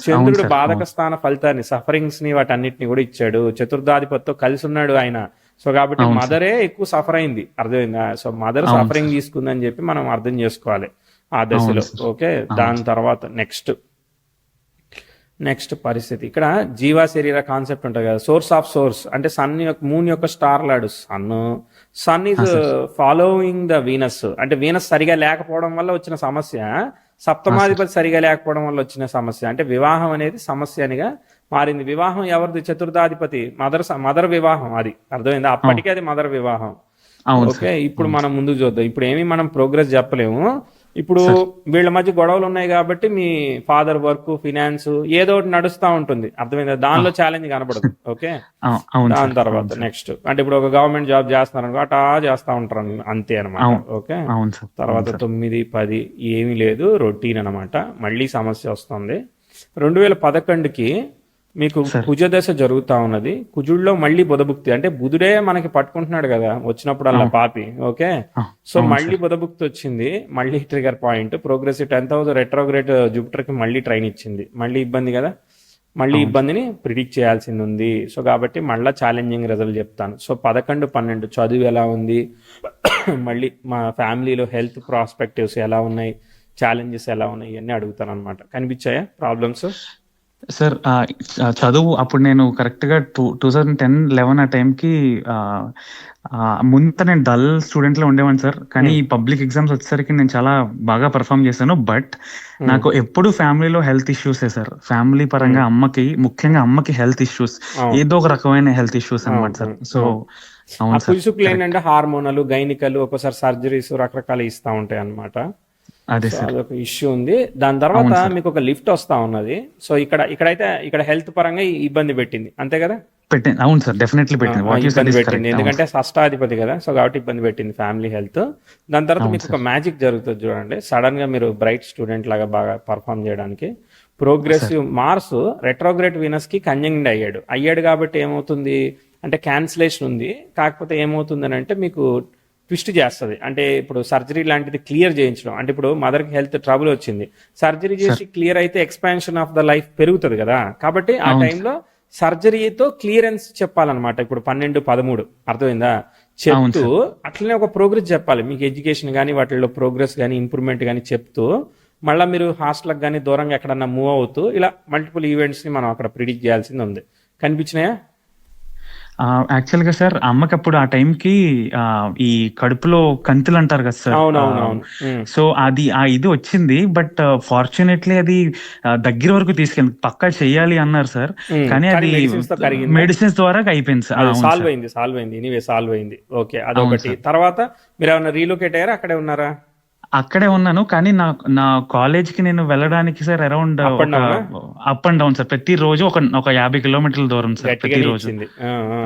చంద్రుడు బాధక స్థాన ఫలితాన్ని, సఫరింగ్స్ ని వాటన్నిటిని కూడా ఇచ్చాడు. చతుర్థాధిపతితో కలిసి ఉన్నాడు ఆయన. సో కాబట్టి మదరే ఎక్కువ సఫర్ అయింది, అర్థమైందా? సో మదర్ సఫరింగ్ తీసుకుందని చెప్పి మనం అర్థం చేసుకోవాలి ఆ దశలో. ఓకే, దాని తర్వాత నెక్స్ట్ పరిస్థితి, ఇక్కడ జీవా శరీర కాన్సెప్ట్ ఉంటుంది కదా, సోర్స్ ఆఫ్ సోర్స్ అంటే సన్ యొక్క, మూన్ యొక్క స్టార్ లాడు sun is following the Venus. అంటే వీనస్ సరిగా లేకపోవడం వల్ల వచ్చిన సమస్య, సప్తమాధిపతి సరిగా లేకపోవడం వల్ల వచ్చిన సమస్య, అంటే వివాహం అనేది సమస్యనిగా మారింది. వివాహం ఎవరిది? చతుర్థాధిపతి, మదర్ వివాహం, అది అర్థమైందా? అప్పటికే అది మదర్ వివాహం. ఓకే, ఇప్పుడు మనం ముందుకు చూద్దాం. ఇప్పుడు ఏమి మనం ప్రోగ్రెస్ చెప్పలేము. ఇప్పుడు వీళ్ళ మధ్య గొడవలు ఉన్నాయి కాబట్టి మీ ఫాదర్ వర్క్, ఫినాన్స్ ఏదో ఒకటి నడుస్తూ ఉంటుంది, అర్థమైందా? దానిలో ఛాలెంజ్ కనపడదు. ఓకే, దాని తర్వాత నెక్స్ట్ అంటే ఇప్పుడు ఒక గవర్నమెంట్ జాబ్ చేస్తున్నారు అటా చేస్తా ఉంటారు అంతే అనమాట. ఓకే, తర్వాత 9, 10 ఏమీ లేదు, రొటీన్ అనమాట. మళ్ళీ సమస్య వస్తుంది. 2011కి మీకు కుజదశ జరుగుతా ఉన్నది. కుజుడిలో మళ్ళీ బుధభుక్తి, అంటే బుధుడే మనకి పట్టుకుంటున్నాడు కదా వచ్చినప్పుడు అలా పాపి. ఓకే, సో మళ్ళీ బుధభుక్తి వచ్చింది, మళ్ళీ trigger point. Progressive 10th house retrograde Jupiter కి మళ్ళీ ట్రైన్ ఇచ్చింది, మళ్ళీ ఇబ్బంది కదా, మళ్ళీ ఇబ్బందిని ప్రిడిక్ట్ చేయాల్సింది ఉంది. సో కాబట్టి మళ్ళీ ఛాలెంజింగ్ రిజల్ట్ చెప్తాను. సో 11, 12 చదువు ఎలా ఉంది, మళ్ళీ మా ఫ్యామిలీలో హెల్త్ ప్రాస్పెక్టివ్స్ ఎలా ఉన్నాయి, ఛాలెంజెస్ ఎలా ఉన్నాయి, ఇవన్నీ అడుగుతాను అనమాట. కనిపించాయా ప్రాబ్లమ్స్? సార్ చదువు అప్పుడు నేను కరెక్ట్ గా 2010-11 ఆ టైంకి ముందు నేను డల్ స్టూడెంట్ లో ఉండేవాడిని సార్. కానీ ఈ పబ్లిక్ ఎగ్జామ్స్ వచ్చేసరికి నేను చాలా బాగా పర్ఫామ్ చేశాను. బట్ నాకు ఎప్పుడు ఫ్యామిలీలో హెల్త్ ఇష్యూసే సార్. ఫ్యామిలీ పరంగా అమ్మకి, ముఖ్యంగా అమ్మకి హెల్త్ ఇష్యూస్, ఏదో ఒక రకమైన హెల్త్ ఇష్యూస్ అనమాట సార్. సో ఏంటంటే హార్మోనల్, గైనికల్, ఒక్కోసారి సర్జరీస్ రకరకాల ఇస్తా ఉంటాయి అనమాట. అదొక ఇష్యూ ఉంది. దాని తర్వాత మీకు ఒక లిఫ్ట్ వస్తా ఉన్నది. సో ఇక్కడైతే ఇక్కడ హెల్త్ పరంగా ఇబ్బంది పెట్టింది, అంతే కదా? అవును సార్, డెఫినెట్లీ ఇబ్బంది పెట్టింది, ఎందుకంటే షష్టాధిపతి కదా. సో కాబట్టి ఇబ్బంది పెట్టింది ఫ్యామిలీ హెల్త్. దాని తర్వాత మీకు ఒక మ్యాజిక్ జరుగుతుంది చూడండి. సడన్ గా మీరు బ్రైట్ స్టూడెంట్ లాగా బాగా పర్ఫామ్ చేయడానికి ప్రోగ్రెసివ్ మార్స్ రెట్రోగ్రేడ్ వీనస్ కి కంజంక్ట్ అయ్యాడు కాబట్టి ఏమవుతుంది అంటే క్యాన్సిలేషన్ ఉంది. కాకపోతే ఏమవుతుంది అని అంటే మీకు ట్విస్ట్ చేస్తుంది. అంటే ఇప్పుడు సర్జరీ లాంటిది క్లియర్ చేయించడం, అంటే ఇప్పుడు మదర్కి హెల్త్ ట్రబుల్ వచ్చింది, సర్జరీ చేసి క్లియర్ అయితే ఎక్స్పాన్షన్ ఆఫ్ ద లైఫ్ పెరుగుతుంది కదా. కాబట్టి ఆ టైంలో సర్జరీతో క్లియరెన్స్ చెప్పాలన్నమాట. ఇప్పుడు 12, 13 అర్థమైందా? చెప్తూ అట్లనే ఒక ప్రోగ్రెస్ చెప్పాలి మీకు, ఎడ్యుకేషన్ కానీ వాటిల్లో ప్రోగ్రెస్ కానీ ఇంప్రూవ్మెంట్ కానీ చెప్తూ, మళ్ళీ మీరు హాస్టల్కి కానీ దూరంగా ఎక్కడన్నా మూవ్ అవుతూ ఇలా మల్టిపుల్ ఈవెంట్స్ ని మనం అక్కడ ప్రిడిక్ట్ చేయాల్సింది ఉంది. కనిపించినాయా? యాక్చువల్ గా సార్ అమ్మకి అప్పుడు ఆ టైంకి ఈ కడుపులో కంతులు అంటారు కదా సార్. సో అది ఇది వచ్చింది. బట్ ఫార్చునేట్లీ అది దగ్గర వరకు తీసుకెళ్ళి పక్కా చెయ్యాలి అన్నారు సార్. కానీ అది మెడిసిన్స్ ద్వారా అయిపోయింది సార్. సాల్వ్ అయింది. ఓకే, అదొకటి. తర్వాత మీరు ఏమైనా రీలొకేట్ అయ్యారా, అక్కడే ఉన్నారా? అక్కడే ఉన్నాను. కానీ నా కాలేజ్ కి నేను వెళ్ళడానికి sir around up and down sir. ప్రతిరోజు ఒక 50 కిలోమీటర్ల దూరం సార్ ప్రతిరోజు.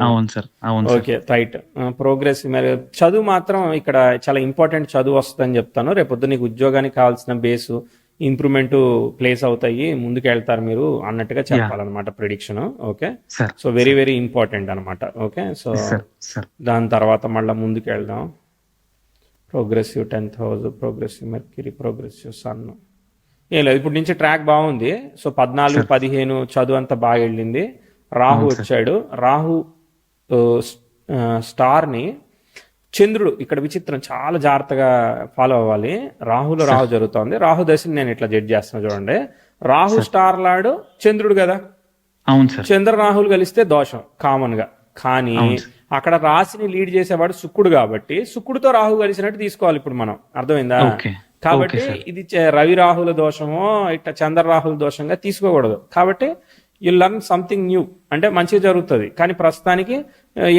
అవును సార్, అవును. Okay, right. ప్రోగ్రెస్ మరి చదువు మాత్రం ఇక్కడ చాలా ఇంపార్టెంట్ చదువు వస్తుందని చెప్తాను. రేపొద్దు నీకు ఉద్యోగానికి కావాల్సిన బేసు ఇంప్రూవ్మెంట్ ప్లేస్ అవుతాయి, ముందుకు వెళ్తారు మీరు అన్నట్టుగా చెప్పాలన్నమాట prediction. Okay, so very very important అనమాట. ఓకే, సో దాని తర్వాత మళ్ళీ ముందుకు వెళ్దాం. Progressive 10th house, progressive Mercury, progressive sun. ఏం లేదు, ఇప్పుడు నుంచి ట్రాక్ బాగుంది. సో 14, 15 చదువు అంతా బాగా వెళ్ళింది. రాహు వచ్చాడు. రాహు స్టార్ని చంద్రుడు, ఇక్కడ విచిత్రం, చాలా జాగ్రత్తగా ఫాలో అవ్వాలి. రాహులో రాహు జరుగుతోంది. రాహు దశని నేను ఇట్లా జడ్జ్ చేస్తున్నా చూడండి. రాహు స్టార్ లాడు చంద్రుడు కదా. చంద్ర రాహులు కలిస్తే దోషం కామన్ గా. కానీ అక్కడ రాశిని లీడ్ చేసేవాడు శుక్రుడు కాబట్టి శుక్రుడితో రాహు కలిసినట్టు తీసుకోవాలి ఇప్పుడు మనం, అర్థమైందా? కాబట్టి సార్. ఇది రవి రాహుల దోషమో ఇట్లా చంద్ర రాహుల దోషంగా తీసుకోకూడదు. కాబట్టి యు లర్న్ సంథింగ్ న్యూ, అంటే మంచిగా జరుగుతుంది. కానీ ప్రస్తుతానికి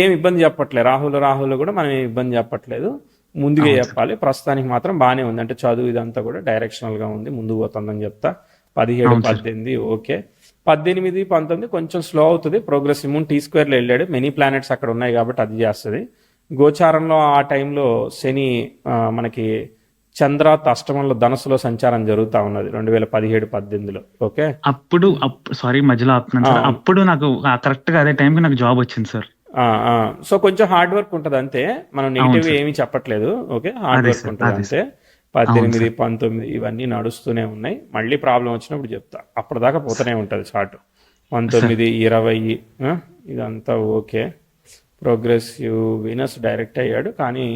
ఏమి ఇబ్బంది చెప్పట్లేదు, రాహుల్ కూడా మనం ఏమి ఇబ్బంది చెప్పట్లేదు, ముందుగా చెప్పాలి. ప్రస్తుతానికి మాత్రం బాగానే ఉంది, అంటే చదువు ఇదంతా కూడా డైరెక్షనల్ గా ఉంది, ముందుకు పోతుందని చెప్తా. 17, 18 ఓకే. 18, 19 కొంచెం స్లో అవుతుంది ప్రోగ్రెసివ్. మూన్ T² వెళ్ళాడు, మెనీ ప్లానెట్స్ అక్కడ ఉన్నాయి కాబట్టి అది చేస్తుంది. గోచారంలో ఆ టైంలో శని మనకి చంద్రాత్ అష్టమంలో ధనస్సులో సంచారం జరుగుతా ఉన్నది 2017, 18లో. ఓకే, అప్పుడు సారీ మధ్యలో ఆపుతున్నాను సార్. అప్పుడు నాకు కరెక్ట్ గా అదే టైంకి నాకు జాబ్ వచ్చింది సార్. సో కొంచెం హార్డ్ వర్క్ ఉంటుంది అంతే, మనం నెగిటివ్ ఏమీ చెప్పట్లేదు. ఓకే, హార్డ్ వర్క్ ఉంటుంది అంతే. 18, 19 ఇవన్నీ నడుస్తూనే ఉన్నాయి. మళ్ళీ ప్రాబ్లం వచ్చినప్పుడు చెప్తా, అప్పటిదాకా పోతూనే ఉంటుంది చార్ట్. 19, 20 ఇదంతా ఓకే. ప్రోగ్రెసివ్ వీనస్ డైరెక్ట్ అయ్యాడు, కానీ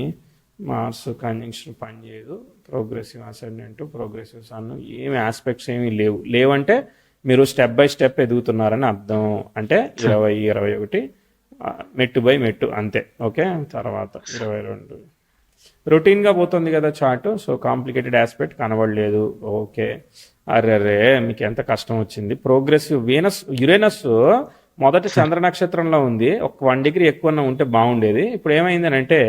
మార్స్ కంజంక్షన్ పనిచేయదు. ప్రోగ్రెసివ్ అసెండెంట్, ప్రోగ్రెసివ్ సన్, ఏమి ఆస్పెక్ట్స్ ఏమీ లేవంటే మీరు స్టెప్ బై స్టెప్ ఎదుగుతున్నారని అర్థం. అంటే 20, 21 మెట్టు బై మెట్టు అంతే. ఓకే, తర్వాత 22 రొటీన్గా పోతుంది కదా చార్ట్. సో కాంప్లికేటెడ్ ఆస్పెక్ట్ కనబడలేదు. ఓకే, అర్రే మీకు ఎంత కష్టం వచ్చింది. ప్రోగ్రెసివ్ యురేనస్ మొదట చంద్ర నక్షత్రంలో ఉంది, ఒక 1 డిగ్రీ ఎక్కువ ఉంటే బాగుండేది. ఇప్పుడు ఏమైందని అంటే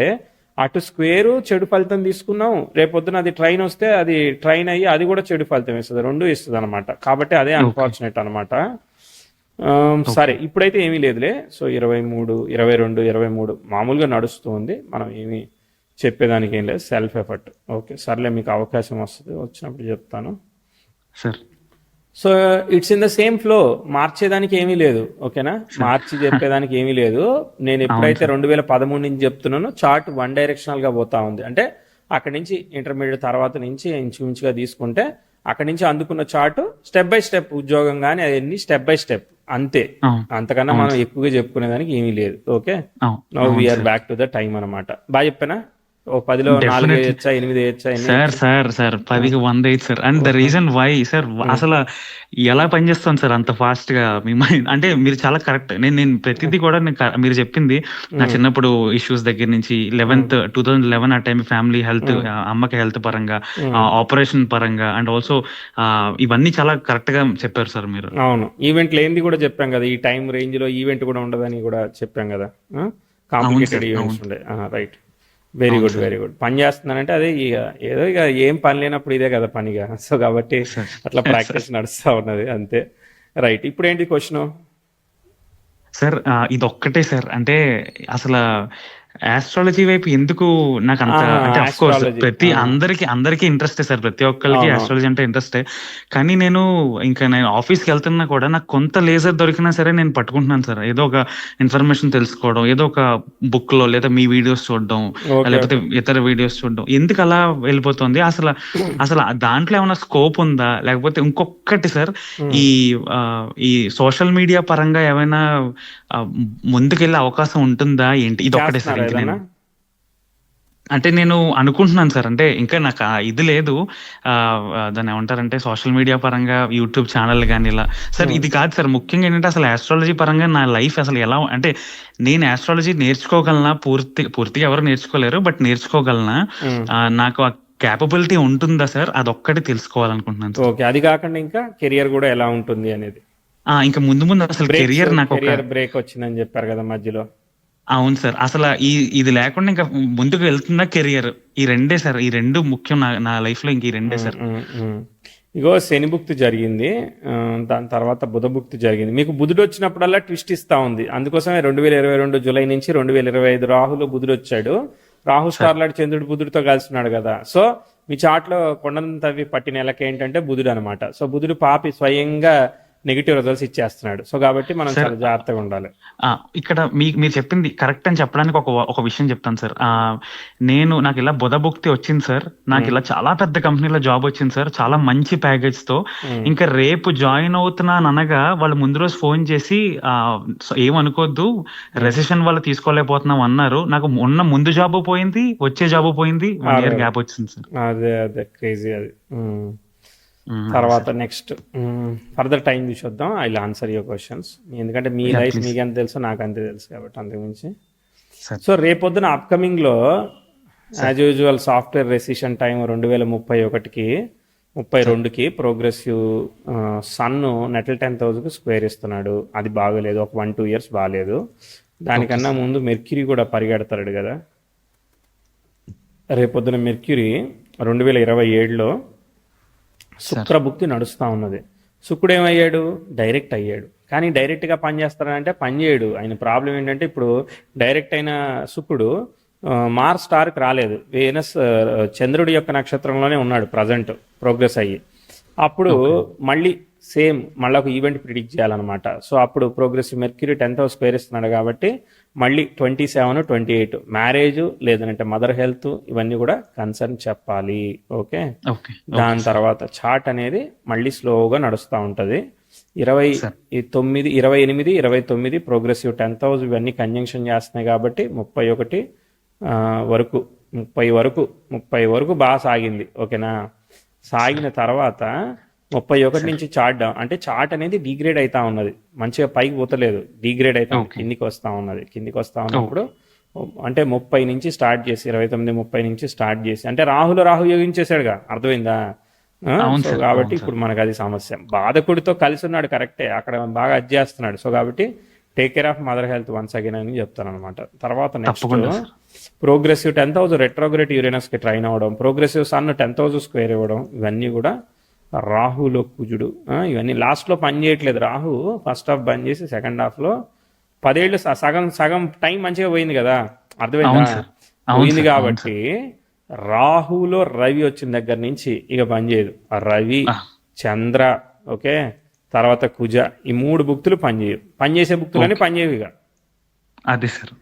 అటు స్క్వేరు చెడు ఫలితం తీసుకున్నాం, రేపొద్దున అది ట్రైన్ వస్తే అది ట్రైన్ అయ్యి అది కూడా చెడు ఫలితం ఇస్తుంది, 2 ఇస్తుంది అనమాట. కాబట్టి అదే అన్ఫార్చునేట్ అనమాట. సరే, ఇప్పుడైతే ఏమీ లేదులే. సో 23, 22, 23 మామూలుగా నడుస్తూ ఉంది, మనం ఏమీ చెప్పేదానికి ఏం లేదు, సెల్ఫ్ ఎఫర్ట్. ఓకే, సర్లే మీకు అవకాశం వస్తుంది, వచ్చినప్పుడు చెప్తాను sir. So it's in the same flow, మార్చేదానికి ఏమీ లేదు. ఓకేనా, మార్చి చెప్పేదానికి ఏమీ లేదు. నేను ఎప్పుడైతే 2013 నుంచి చెప్తున్నానో చార్ట్ 1 డైరెక్షనల్ గా పోతా ఉంది, అంటే అక్కడి నుంచి ఇంటర్మీడియట్ తర్వాత నుంచి ఇంచుమించుగా తీసుకుంటే అక్కడి నుంచి అందుకున్న చార్ట్ స్టెప్ బై స్టెప్, ఉద్యోగం కానీ అవన్నీ స్టెప్ బై స్టెప్ అంతే. అంతకన్నా మనం ఎక్కువగా చెప్పుకునేదానికి ఏమీ లేదు. Okay, now we are back to the time అనమాట. బాగా చెప్పానా? ఓ 10లో 4 వేయచ్చా, 8 వేయచ్చా? సార్ 10కి 100 వేయచ్చు sir. And the reason why sir, అసలు ఎలా పనిచేస్తాను సార్ అంత ఫాస్ట్ గా మీ మైండ్? అంటే మీరు చాలా కరెక్ట్. నేను ప్రతిదీ కూడా మీరు చెప్పింది నా చిన్నప్పుడు ఇష్యూస్ దగ్గర నుంచి 2011 ఆ టైం ఫ్యామిలీ హెల్త్, అమ్మకి హెల్త్ పరంగా, ఆపరేషన్ పరంగా, అండ్ ఆల్సో ఇవన్నీ చాలా కరెక్ట్ గా చెప్పారు సార్ మీరు. అవును, ఈవెంట్ లేనిది కూడా చెప్పాం కదా, ఈ టైం రేంజ్ లో ఈవెంట్ కూడా ఉండదని కూడా చెప్పాం కదా, కాంప్లికేటెడ్ ఈవెంట్స్ ఉండే. Right, very good, very good. పని చేస్తున్నానంటే అదే, ఇక ఏదో ఇక ఏం పని లేనప్పుడు ఇదే కదా పనిగా. సో కాబట్టి అట్లా ప్రాక్టీస్ నడుస్తూ ఉన్నది అంతే. రైట్, ఇప్పుడు ఏంటి క్వశ్చన్? సార్ ఇది ఒక్కటే సార్, అంటే అసలు ఆస్ట్రాలజీ వైపు ఎందుకు నాకు అంత, అంటే అఫ్ కోర్స్ అందరికి ఇంట్రెస్టే సార్, ప్రతి ఒక్కరికి ఆస్ట్రాలజీ అంటే ఇంట్రెస్టే. కానీ నేను ఆఫీస్కి వెళ్తున్నా కూడా నాకు కొంత లేజర్ దొరికినా సరే నేను పట్టుకుంటున్నాను సార్. ఏదో ఒక ఇన్ఫర్మేషన్ తెలుసుకోవడం, ఏదో ఒక బుక్ లో, లేదా మీ వీడియోస్ చూడడం, లేకపోతే ఇతర వీడియోస్ చూడడం, ఎందుకు అలా వెళ్ళిపోతుంది? అసలు దాంట్లో ఏమైనా స్కోప్ ఉందా? లేకపోతే ఇంకొకటి సార్, ఈ సోషల్ మీడియా పరంగా ఏమైనా ముందుకెళ్ళే అవకాశం ఉంటుందా ఏంటి? ఇది ఒక్కటే సార్. అంటే నేను అనుకుంటున్నాను సార్, అంటే ఇంకా నాకు ఇది లేదు, దాన్ని ఏమంటారంటే సోషల్ మీడియా పరంగా యూట్యూబ్ ఛానల్ కానీ ఇలా. సార్ ఇది కాదు సార్, ముఖ్యంగా ఏంటంటే అసలు ఆస్ట్రాలజీ పరంగా నా లైఫ్ అసలు ఎలా, అంటే నేను ఆస్ట్రాలజీ నేర్చుకోగలనా? పూర్తిగా ఎవరు నేర్చుకోలేరు, బట్ నేర్చుకోగలనా? నాకు ఆ క్యాపబిలిటీ ఉంటుందా సార్? అదొక్కటి తెలుసుకోవాలనుకుంటున్నాను. ఓకే, అది కాకుండా ఇంకా కెరియర్ కూడా ఎలా ఉంటుంది అనేది. ఇంకా ముందు అసలు కెరియర్, నాకు బ్రేక్ వచ్చిందని చెప్పారు కదా మధ్యలో. అవును సార్, అసలు ఇది లేకుండా ఇంకా ముందుకు వెళ్తుందా కెరియర్? ఈ రెండే సార్, ఈ రెండు ముఖ్యం నా లైఫ్ లో, ఇంక ఈ రెండే సార్. ఇగో శని భుక్తి జరిగింది, దాని తర్వాత బుధ భుక్తి జరిగింది. మీకు బుధుడు వచ్చినప్పుడల్లా ట్విస్ట్ ఇస్తా ఉంది. అందుకోసమే 2022 జూలై నుంచి 2025 రాహులు బుధుడు వచ్చాడు. రాహు స్టార్లాడ్ చంద్రుడు బుధుడితో కలిసినాడు కదా. సో మీ చాట్లో కొండను తవ్వి పట్టిన నెలకి ఏంటంటే బుధుడు అనమాట. సో బుధుడు పాపి స్వయంగా నెగిటివ్ రిజల్ట్స్ ఇచ్చేస్తున్నాడు. సో కాబట్టి మనం చాలా జాగ్రత్తగా ఉండాలి. ఇక్కడ మీరు చెప్పింది కరెక్ట్ అని చెప్పడానికి ఒక విషయం చెప్తాను సార్. నాకు ఇలా బుధభుక్తి వచ్చింది సార్, నాకు ఇలా చాలా పెద్ద కంపెనీలో జాబ్ వచ్చింది సార్, చాలా మంచి ప్యాకేజ్ తో. ఇంకా రేపు జాయిన్ అవుతున్నాను అనగా వాళ్ళు ముందు రోజు ఫోన్ చేసి ఏమనుకోద్దు, రెసెషన్ వల్ల తీసుకోలేకపోతున్నాం అన్నారు. నాకు ముందు జాబ్ పోయింది, వచ్చే జాబ్ పోయింది, 1 year గ్యాప్ వచ్చింది సార్. అదే క్రేజీ అది. తర్వాత నెక్స్ట్ ఫర్దర్ టైం చూద్దాం. I will answer your questions, ఎందుకంటే మీ లైఫ్ మీకు ఎంత తెలుసో నాకు అంతే తెలుసు కాబట్టి అంతకుమించి. సో రేపొద్దున అప్కమింగ్ లో as usual software recession time 2031కి 32కి ప్రోగ్రెసివ్ సన్ నెటల్ 10,000కి స్క్వేర్ ఇస్తున్నాడు. అది బాగలేదు, ఒక 1-2 ఇయర్స్ బాగాలేదు. దానికన్నా ముందు మెర్క్యూరీ కూడా పరిగెడతాడు కదా. రేపొద్దున మెర్క్యూరీ 2027లో శుక్రభుక్తి నడుస్తూ ఉన్నది. శుక్రుడు ఏమయ్యాడు? డైరెక్ట్ అయ్యాడు. కానీ డైరెక్ట్గా పని చేస్తాడంటే పని చేయడు. ఆయన ప్రాబ్లం ఏంటంటే ఇప్పుడు డైరెక్ట్ అయిన శుక్రుడు మార్స్ స్టార్కి రాలేదు, వీనస్ చంద్రుడి యొక్క నక్షత్రంలోనే ఉన్నాడు ప్రజెంట్ ప్రోగ్రెస్ అయ్యి. అప్పుడు మళ్ళీ సేమ్ మళ్ళీ ఒక ఈవెంట్ ప్రిడిక్ట్ చేయాలన్నమాట. సో అప్పుడు ప్రోగ్రెసివ్ మెర్క్యూరీ 10th స్క్వేర్ ఇస్తున్నాడు కాబట్టి మళ్ళీ 27, 28 మ్యారేజ్ లేదంటే మదర్ హెల్త్ ఇవన్నీ కూడా కన్సర్న్ చెప్పాలి. ఓకే, దాని తర్వాత చార్ట్ అనేది మళ్ళీ స్లోగా నడుస్తూ ఉంటుంది. 29, 28, 29 ప్రోగ్రెసివ్ 10th ఇవన్నీ కంజంక్షన్ చేస్తున్నాయి కాబట్టి 31 వరకు 30 వరకు బాగా సాగింది. ఓకేనా, సాగిన తర్వాత 31 నుంచి చార్ట్ డౌన్ అంటే చార్ట్ అనేది డిగ్రేడ్ అవుతా ఉన్నది, మంచిగా పైకి పోతలేదు, డిగ్రేడ్ అవుతా కిందికి వస్తూ ఉన్నది. కిందికి వస్తూ ఉన్నప్పుడు అంటే 30 నుంచి స్టార్ట్ చేసి 29, 30 నుంచి స్టార్ట్ చేసి అంటే రాహు యోగించేశాడుగా, అర్థమైందా? సో కాబట్టి ఇప్పుడు మనకు అది సమస్య. బాధకుడితో కలిసి ఉన్నాడు కరెక్టే, అక్కడ బాగా అడ్జేస్తున్నాడు. సో కాబట్టి take care of mother health once again అని చెప్తాను అనమాట. తర్వాత నెక్స్ట్ ప్రోగ్రెసివ్ 10,000 రెట్రోగ్రేట్ యురేనస్కి ట్రైన్ అవ్వడం, ప్రోగ్రెసివ్ సన్ 10,000 స్క్వేర్ ఇవ్వడం, ఇవన్నీ కూడా రాహులో కుజుడు ఇవన్నీ లాస్ట్లో పని చేయట్లేదు. రాహు ఫస్ట్ హాఫ్ బంద్ చేసి సెకండ్ హాఫ్లో 10 ఏళ్ళు సగం టైం మంచిగా పోయింది కదా, అర్థమైందా? పోయింది కాబట్టి రాహులో రవి వచ్చిన దగ్గర నుంచి ఇక పనిచేయదు. రవి, చంద్ర, ఓకే, తర్వాత కుజ, ఈ 3 భుక్తులు పనిచేయవు. పనిచేసే భుక్తులని పనిచేయవు ఇక. అదే సార్.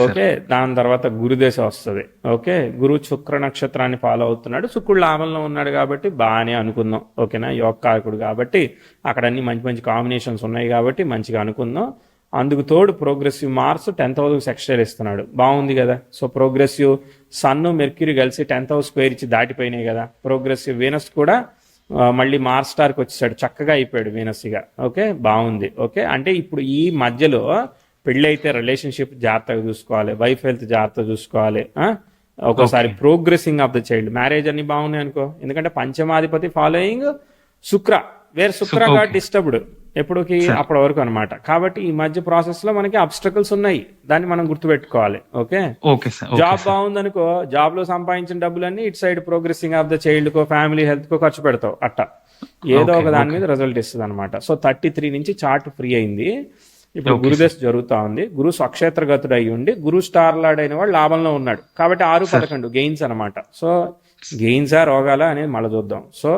ఓకే, దాని తర్వాత గురుదశ వస్తుంది. ఓకే, గురు శుక్ర నక్షత్రాన్ని ఫాలో అవుతున్నాడు, శుక్రుడు లాభంలో ఉన్నాడు కాబట్టి బాగానే అనుకుందాం. ఓకేనా, యోగకారకుడు కాబట్టి అక్కడ అన్ని మంచి మంచి కాంబినేషన్స్ ఉన్నాయి కాబట్టి మంచిగా అనుకుందాం. అందుకు తోడు ప్రోగ్రెసివ్ మార్స్ 10,000 ఎక్స్ట్రా ఇస్తున్నాడు, బాగుంది కదా. సో ప్రోగ్రెసివ్ సన్ మెర్క్యూరీ కలిసి 10,000 స్క్వేర్ ఇచ్చి దాటిపోయినాయి కదా. ప్రోగ్రెసివ్ వీనస్ కూడా మళ్ళీ మార్స్ స్టార్కి వచ్చేసాడు, చక్కగా అయిపోయాడు వీనస్గా. ఓకే, బాగుంది. ఓకే, అంటే ఇప్పుడు ఈ మధ్యలో పెళ్ళి అయితే రిలేషన్షిప్ జాగ్రత్తగా చూసుకోవాలి, వైఫ్ హెల్త్ జాగ్రత్తగా చూసుకోవాలి. ఒక్కోసారి progressing of the child, marriage అన్ని బాగున్నాయి అనుకో, ఎందుకంటే పంచమాధిపతి ఫాలోయింగ్ శుక్ర, వేరే శుక్ర గాట్ డిస్టర్బ్డ్ ఎప్పటికి అప్పటి వరకు అనమాట. కాబట్టి ఈ మధ్య ప్రాసెస్ లో మనకి అబ్స్టకల్స్ ఉన్నాయి, దాన్ని మనం గుర్తుపెట్టుకోవాలి. ఓకే, జాబ్ బాగుందనుకో, జాబ్ లో సంపాదించిన డబ్బులన్నీ ఇటు side progressing of the child కో ఫ్యామిలీ హెల్త్ కో ఖర్చు పెడతావు, అట్ట ఏదో ఒక దాని మీద రిజల్ట్ ఇస్తుంది అనమాట. సో 33 నుంచి చార్ట్ ఫ్రీ అయింది. ఇప్పుడు గురుదశ జరుగుతా ఉంది. గురు స్వక్షేత్రగతుడు అయి ఉండి గురు స్టార్ లార్డ్ అయిన వాడు లాభంలో ఉన్నాడు కాబట్టి 6-11 గెయిన్స్ అనమాట. సో గెయిన్సా రోగాలా అనేది మళ్ళీ చూద్దాం. సో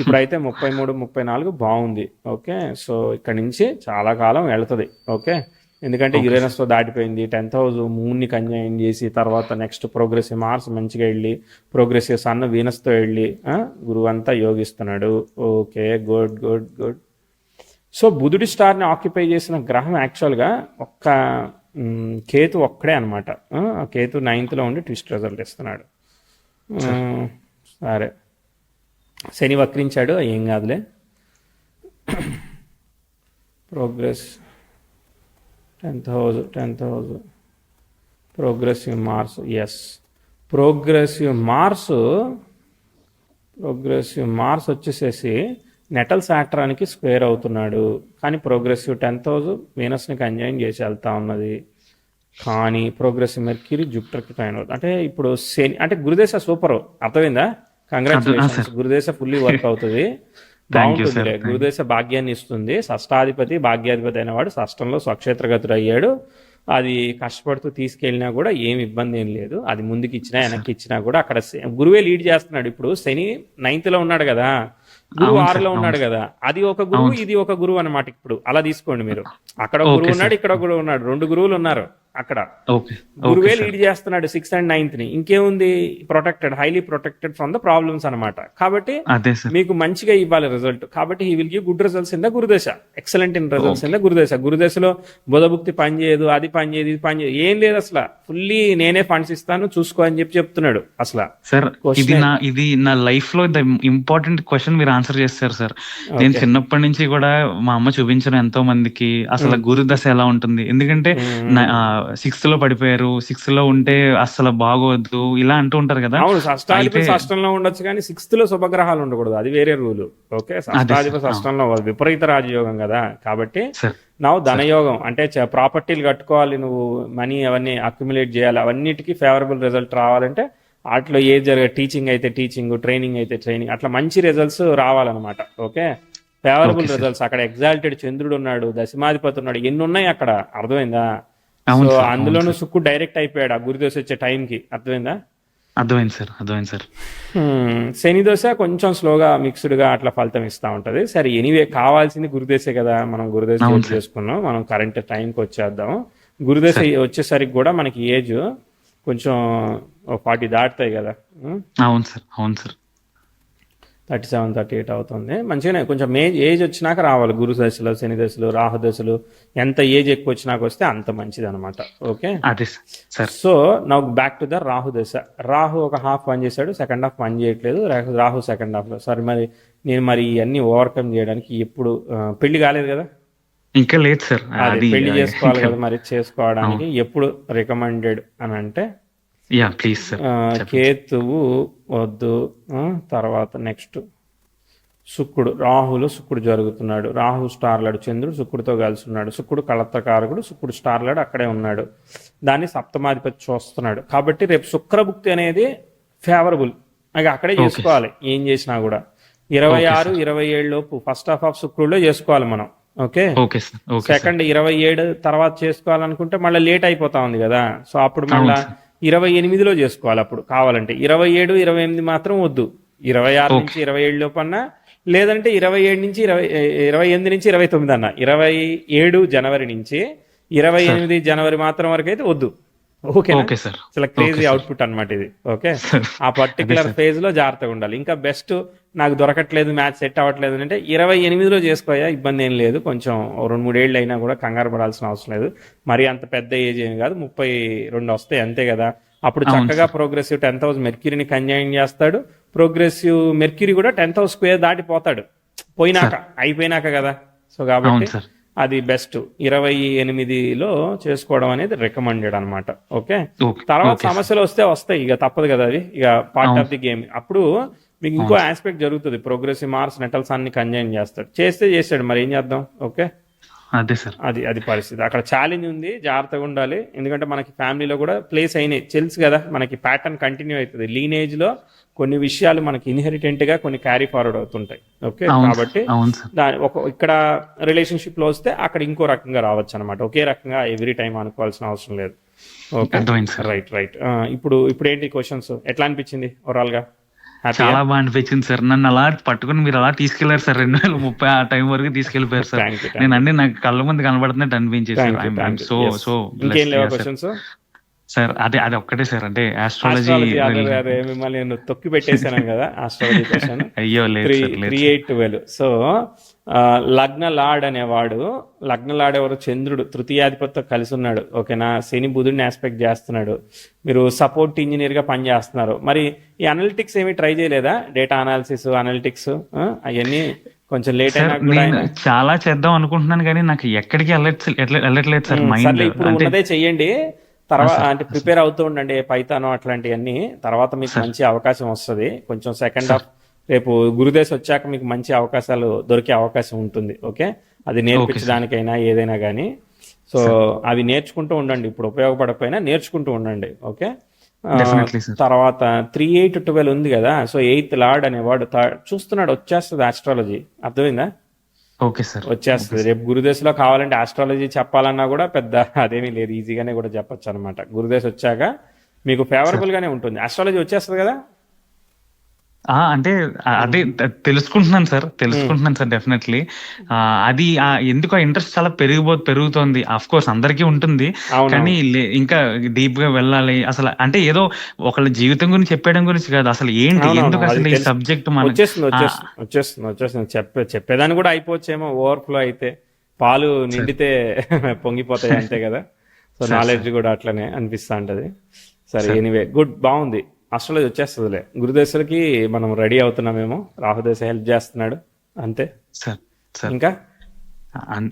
ఇప్పుడైతే 33, 34 బాగుంది. ఓకే, సో ఇక్కడ నుంచి చాలా కాలం వెళ్తుంది. ఓకే, ఎందుకంటే యురేనస్తో దాటిపోయింది, 10th హౌస్ మూన్ని కంజైన్ చేసి తర్వాత నెక్స్ట్ ప్రోగ్రెసివ్ మార్స్ మంచిగా వెళ్ళి ప్రోగ్రెసివ్ సన్ వీనస్తో వెళ్ళి గురువు అంతా యోగిస్తున్నాడు. Okay, good good good. So బుధుడి స్టార్ని ఆక్యుపై చేసిన గ్రహం యాక్చువల్గా ఒక్క కేతు ఒక్కడే అనమాట. కేతు 9th ఉండి ట్విస్ట్ రిజల్ట్ ఇస్తున్నాడు. సరే, శని వక్రించాడు, ఏం కాదులే. Progress 10th house progressive Mars, yes progressive Mars వచ్చేసేసి నెటల్ సాట్రానికి స్క్వేర్ అవుతున్నాడు. కానీ ప్రోగ్రెసివ్ 10th హౌస్ వీనస్ని కంజైన్ చేసి వెళ్తా ఉన్నది. కానీ ప్రోగ్రెసివ్ మెర్క్యూరీ జూపిటర్కి ట్రైన్ అవుతుంది. అంటే ఇప్పుడు శని అంటే గురుదేశ సూపర్, అర్థమైందా? కంగ్రాచులేషన్స్, గురుదేశ ఫుల్లీ వర్క్ అవుతుంది, బాగుంటుంది. గురుదేశ భాగ్యాన్ని ఇస్తుంది. షష్టాధిపతి భాగ్యాధిపతి అయిన వాడు షష్టంలో స్వక్షేత్రగతుడు అయ్యాడు. అది కష్టపడుతూ తీసుకెళ్ళినా కూడా ఏమి ఇబ్బంది ఏం లేదు. అది ముందుకు ఇచ్చినా వెనక్కి ఇచ్చినా కూడా అక్కడ గురువే లీడ్ చేస్తున్నాడు. ఇప్పుడు శని 9th ఉన్నాడు కదా, గురువు 6లో ఉన్నాడు కదా, అది ఒక గురువు ఇది ఒక గురువు అనమాట. ఇప్పుడు అలా తీసుకోండి మీరు, అక్కడ ఒక గురువు ఉన్నాడు, ఇక్కడ ఒక గురువు ఉన్నాడు, 2 గురువులు ఉన్నారు అక్కడ. గురువే లీడ్ చేస్తున్నాడు 6th and 9th ని. ఇంకేముంది, protected, highly protected from the problems అనమాట. కాబట్టి మీకు మంచిగా ఇవ్వాలి రిజల్ట్. కాబట్టి he will give good results in the గురుదశ, excellent in results in the గురుదశ. గురుదశలో బుధభుక్తి పనిచేయదు, అది పనిచేయదు, ఇది పనిచేయదు, ఏం లేదు అసలు. ఫుల్లీ నేనే ఫండ్స్ ఇస్తాను చూసుకో అని చెప్తున్నాడు. అసలు సార్ ఇది నా లైఫ్ లో ద ఇంపార్టెంట్ క్వశ్చన్ మీరు ఆన్సర్ చేస్తారు సార్. నేను చిన్నప్పటి నుంచి కూడా మా అమ్మ చూపించిన ఎంతో మందికి అసలు గురుదశ ఎలా ఉంటుంది. ఎందుకంటే సిక్స్త్ లో పడిపోయారు, సిక్స్త్ లో ఉంటే అస్సలు బాగోద్దు ఇలా అంటూ ఉంటారు కదా. అవును, షష్టాధిపతి అయితే షష్టంలో ఉండొచ్చు కానీ సిక్స్త్ లో శుభగ్రహాలు ఉండకూడదు, అది వేరే రూలు. ఓకే, అదే షష్టాధిపతి సార్. షష్టంలో విపరీత రాజయోగం కదా, కాబట్టి సార్ నువ్వు సార్ ధనయోగం అంటే ప్రాపర్టీలు కట్టుకోవాలి, నువ్వు మనీ అవన్నీ అక్యుములేట్ చేయాలి, అవన్నిటికీ ఫేవరబుల్ రిజల్ట్ రావాలంటే వాటిలో ఏది టీచింగ్ అయితే టీచింగ్, ట్రైనింగ్ అయితే ట్రైనింగ్, అట్లా మంచి రిజల్ట్స్ రావాలన్నమాట. Okay, favourable okay sir. Results. అక్కడ ఎగ్జాల్టెడ్ చంద్రుడు ఉన్నాడు, దశమాధిపతి ఉన్నాడు, ఎన్ని ఉన్నాయి అక్కడ, అర్థమైందా? సో అవును సార్, అవును అందులోనూ సార్, శుక్రుడు డైరెక్ట్ అయిపోయాడు ఆ గురుదశ వచ్చే టైంకి, అర్థమైందా? అర్థమైంది సార్, అర్థమైంది సార్. శని దశ కొంచెం స్లోగా మిక్స్డ్గా అట్లా ఫలితం ఇస్తూ ఉంటుంది. సరే, ఎనీవే కావాల్సింది గురుదశే కదా, మనం గురుదశ అవును యూజ్ సార్. చేసుకున్నాం, మనం కరెంట్ టైంకి వచ్చేద్దాం. గురుదశ సార్ వచ్చేసరికి కూడా మనకి ఏజ్ కొంచెం 40 దాటుతాయి కదా, అవును సార్, అవును సార్. 37, 38 అవుతుంది. మంచిగానే కొంచెం ఏజ్ వచ్చినాక రావాలి గురు దశలు, శని దశలు, రాహు దశలు. ఎంత ఏజ్ ఎక్కువ వచ్చినాక వస్తే అంత మంచిది అనమాట. ఓకే, అదే sir. So now back to the Rahu దశ. రాహు ఒక హాఫ్ పని చేశాడు, సెకండ్ హాఫ్ పని చేయట్లేదు. రాహు సెకండ్ హాఫ్లో. సరే, మరి ఇవన్నీ ఓవర్కమ్ చేయడానికి ఎప్పుడు పెళ్లి కాలేదు కదా, ఇంకా లేదు సార్. అది అది పెళ్లి చేసుకోవాలి ఇంకా కదా, మరి చేసుకోవడానికి అవును. ఎప్పుడు రికమెండెడ్ అని అంటే యా ప్లీజ్ సార్ చెప్పండి. కేతువు వద్దు. తర్వాత నెక్స్ట్ శుక్రుడు జరుగుతున్నాడు. రాహు స్టార్లాడు, చంద్రుడు శుక్రుడితో కలిసి ఉన్నాడు. శుక్రుడు కళత్రకారకుడు, శుక్రుడు స్టార్లాడు అక్కడే ఉన్నాడు, దాన్ని సప్తమాధిపతి చూస్తున్నాడు. కాబట్టి రేపు శుక్రభుక్తి అనేది ఫేవరబుల్, అది అక్కడే ఓకే చేసుకోవాలి. ఏం చేసినా కూడా ఓకే 26, సార్, 27 లోపు ఫస్ట్ హాఫ్ ఆఫ్ శుక్రుడిలో చేసుకోవాలి మనం. Okay, okay sir, okay sir. Second 27 తర్వాత చేసుకోవాలనుకుంటే మళ్ళీ లేట్ అయిపోతా ఉంది కదా, సో అప్పుడు మళ్ళా అవును సార్. 28లో చేసుకోవాలి. అప్పుడు కావాలంటే 27, 28 మాత్రం వద్దు. 26 నుంచి ఓకే 27 లోపు అన్నా, లేదంటే 27 నుంచి 28 నుంచి 29 అన్న. 27 జనవరి నుంచి సార్ 28 జనవరి మాత్రం వరకు అయితే వద్దు. ఓకేనా? ఓకే సార్, చాలా ఓకే క్రేజీ సార్ అవుట్పుట్ అనమాట ఇది. Okay, sir. ఆ అదే పర్టికులర్ సార్. ఫేజ్ లో జాగ్రత్తగా ఉండాలి. ఇంకా బెస్ట్, నాకు దొరకట్లేదు, మ్యాచ్ సెట్ అవ్వట్లేదు అంటే 28లో చేసుకోయా, ఇబ్బంది ఏం లేదు. కొంచెం 2-3 ఏళ్ళు అయినా కూడా కంగారు పడాల్సిన అవసరం లేదు. మరి అంత పెద్ద ఏజ్ ఏం కాదు, 32 వస్తాయి అంతే కదా. అప్పుడు అవును చక్కగా సార్. ప్రోగ్రెసివ్ 10th హౌస్ మెర్క్యూరీని కంజాయిన్ చేస్తాడు. ప్రోగ్రెసివ్ మెర్క్యూరీ కూడా 10th హౌస్ స్క్వేర్ దాటిపోతాడు, పోయినాక, సార్ అయిపోయినాక కదా. సో అవును కాబట్టి సార్. అది బెస్ట్. 28లో చేసుకోవడం అనేది రికమెండెడ్ అనమాట. ఓకే, ఓకే తర్వాత ఓకే సార్. సమస్యలు వస్తాయి, ఇక తప్పదు కదా, అది ఇక పార్ట్ అవును ఆఫ్ ది గేమ్. అప్పుడు మీకు ఇంకో అవును సార్. ఆస్పెక్ట్ జరుగుతుంది, ప్రోగ్రెసివ్ మార్స్ నెటల్స్ అన్ని కంజైన్ చేస్తాడు, మరి ఏం చేద్దాం. ఓకే, అదే సార్. అది పరిస్థితి. అక్కడ ఛాలెంజ్ ఉంది, జాగ్రత్తగా ఉండాలి. ఎందుకంటే మనకి ఫ్యామిలీలో కూడా ప్లేస్ అయినాయి, తెలుసు కదా, మనకి ప్యాటర్న్ కంటిన్యూ అవుతుంది. లీనేజ్ లో కొన్ని విషయాలు మనకి ఇన్హెరిటెంట్ గా కొన్ని క్యారీ ఫార్వర్డ్ అవుతుంటాయి. ఓకే, అవును సార్, కాబట్టి అవును సార్. ఇక్కడ రిలేషన్షిప్ లో వస్తే అక్కడ ఇంకో రకంగా రావచ్చు అనమాట. ఒకే రకంగా ఎవ్రీ టైం అనుకోవాల్సిన అవసరం లేదు. ఓకే, అర్థమైంది సార్. రైట్. ఇప్పుడు ఏంటి క్వశ్చన్స్, ఎట్లా అనిపించింది ఓవరాల్ గా? హ్యాపీయా? చాలా బాగా అనిపించింది సార్. నన్ను అలా పట్టుకుని మీరు అలా తీసుకెళ్లారు సార్. 2030 ఆ టైం వరకు తీసుకెళ్లిపోయారు సార్. థ్యాంక్ యూ నేను అన్ని నాకు కళ్ళ ముందు కనబడుతున్నట్టు అనిపించేది sir. I'm thank you. So yes, so ఇంకేం బ్లెస్డ్ లేవా సార్. క్వశ్చన్స్? సార్ అది ఒక్కటే సార్, అంటే ఆస్ట్రాలజీ. ఆస్ట్రాలజీ, అదే మిమ్మల్ని నేను తొక్కి పెట్టేశాను కదా ఆస్ట్రాలజీ క్వశ్చన్. అయ్యో లేదు 3, సార్, లేదు 3, సార్. 8, 12. సో లగ్న లార్డ్ అనేవాడు, లగ్న లార్డ్ ఎవరు? చంద్రుడు తృతీయాధిపతితో కలిసి ఉన్నాడు. ఓకేనా, శని బుధుడిని ఆస్పెక్ట్ చేస్తున్నాడు. మీరు సపోర్ట్ ఇంజనీర్ గా పని చేస్తున్నారు. మరి ఈ అనలిటిక్స్ ఏమి ట్రై చేయలేదా? డేటా అనాలిసిస్, అనలిటిక్స్ అవన్నీ కొంచెం లేట్ సార్ అయినా కూడా నేను చాలా చేద్దాం అనుకుంటున్నాను కానీ నాకు ఎక్కడికి వెళ్ళట్లేదు సార్ మైండ్. సర్లే, ఇప్పుడు అంటే ఉన్నదే చెయ్యండి. తర్వాత సార్ అంటే ప్రిపేర్ అవుతూ ఉండండి, పైథాన్ అట్లాంటివన్నీ. తర్వాత మీకు సార్ మంచి అవకాశం వస్తుంది. కొంచెం సెకండ్ సార్ హాఫ్ రేపు గురుదేశ్ వచ్చాక మీకు మంచి అవకాశాలు దొరికే అవకాశం ఉంటుంది. ఓకే, అది ఓకే సార్. నేర్పించడానికైనా ఏదైనా కానీ. సో సార్ అవి నేర్చుకుంటూ ఉండండి, ఇప్పుడు ఉపయోగపడకపోయినా నేర్చుకుంటూ ఉండండి. Okay, definitely sir. తర్వాత 3, 8, 12 ఉంది కదా. సో 8th లార్డ్ అనేవాడు చూస్తున్నాడు, వచ్చేస్తుంది ఆస్ట్రాలజీ. అర్థమైందా? ఓకే సార్, ఓకే వచ్చేస్తుంది సార్. రేపు. గురుదేశ్లో కావాలంటే ఆస్ట్రాలజీ చెప్పాలన్నా కూడా పెద్ద అదేమీ లేదు, ఈజీగానే కూడా చెప్పొచ్చు అనమాట. గురుదేశ్ వచ్చాక మీకు సార్ ఫేవరబుల్ గానే ఉంటుంది, ఆస్ట్రాలజీ వచ్చేస్తుంది కదా. అంటే అదే ఉమ్, తెలుసుకుంటున్నాను ఉమ్, సార్ డెఫినెట్లీ. అది ఎందుకు ఇంట్రెస్ట్ చాలా పెరుగుతోంది. ఆఫ్ కోర్స్ అందరికీ ఉంటుంది కానీ అవునవును, ఇంకా డీప్ గా వెళ్ళాలి అసలు. అంటే ఏదో ఒకళ్ళ జీవితం గురించి చెప్పడం గురించి కాదు, అసలు ఏంటి, అవునవును, ఎందుకు అది అసలు ఈ తెలుసు. సబ్జెక్ట్ మన వచ్చేస్తుంది. చెప్పేదాన్ని కూడా అయిపోవచ్చేమో, ఓవర్ఫ్లో అయితే పాలు సార్ నిండితే పొంగిపోతాయి అంతే కదా. సో సార్ నాలెడ్జ్ సార్ కూడా అట్లనే అనిపిస్తా ఉంటది. సరే, సార్ ఎనీవే, గుడ్, బాగుంది. ఆస్ట్రాలజీ వచ్చేస్తుందిలే. గురుదశలకి మనం రెడీ అవుతున్నామేమో, రాహుదశ హెల్ప్ చేస్తున్నాడు అంతే. సార్ సార్ ఇంకా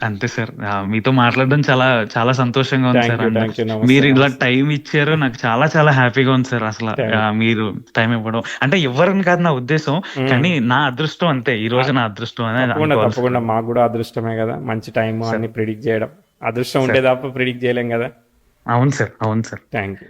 అంతే సార్. మీతో మాట్లాడడం చాలా చాలా సంతోషంగా ఉంది thank sir. You, and thank you. నమస్తే, మీరు ఇలా నమస్తే. టైం ఇచ్చారు, నాకు చాలా చాలా హ్యాపీగా ఉంది సార్. అసలు థ్యాంక్ మీరు టైం ఇవ్వడం అంటే ఇవ్వరని కాదు నా ఉద్దేశం, కానీ నా అదృష్టం అంతే. ఈ రోజు నా అదృష్టం అనేది తప్పకుండా, అనుకోవాలి తప్పకుండా. సార్. మాకు కూడా అదృష్టమే కదా, మంచి టైం సార్. అన్ని ప్రిడిక్ట్ చేయడం. అదృష్టం ఉంటే తప్ప ప్రిడిక్ట్ చేయలేం కదా. అవును సార్, అవును సార్. Thank you.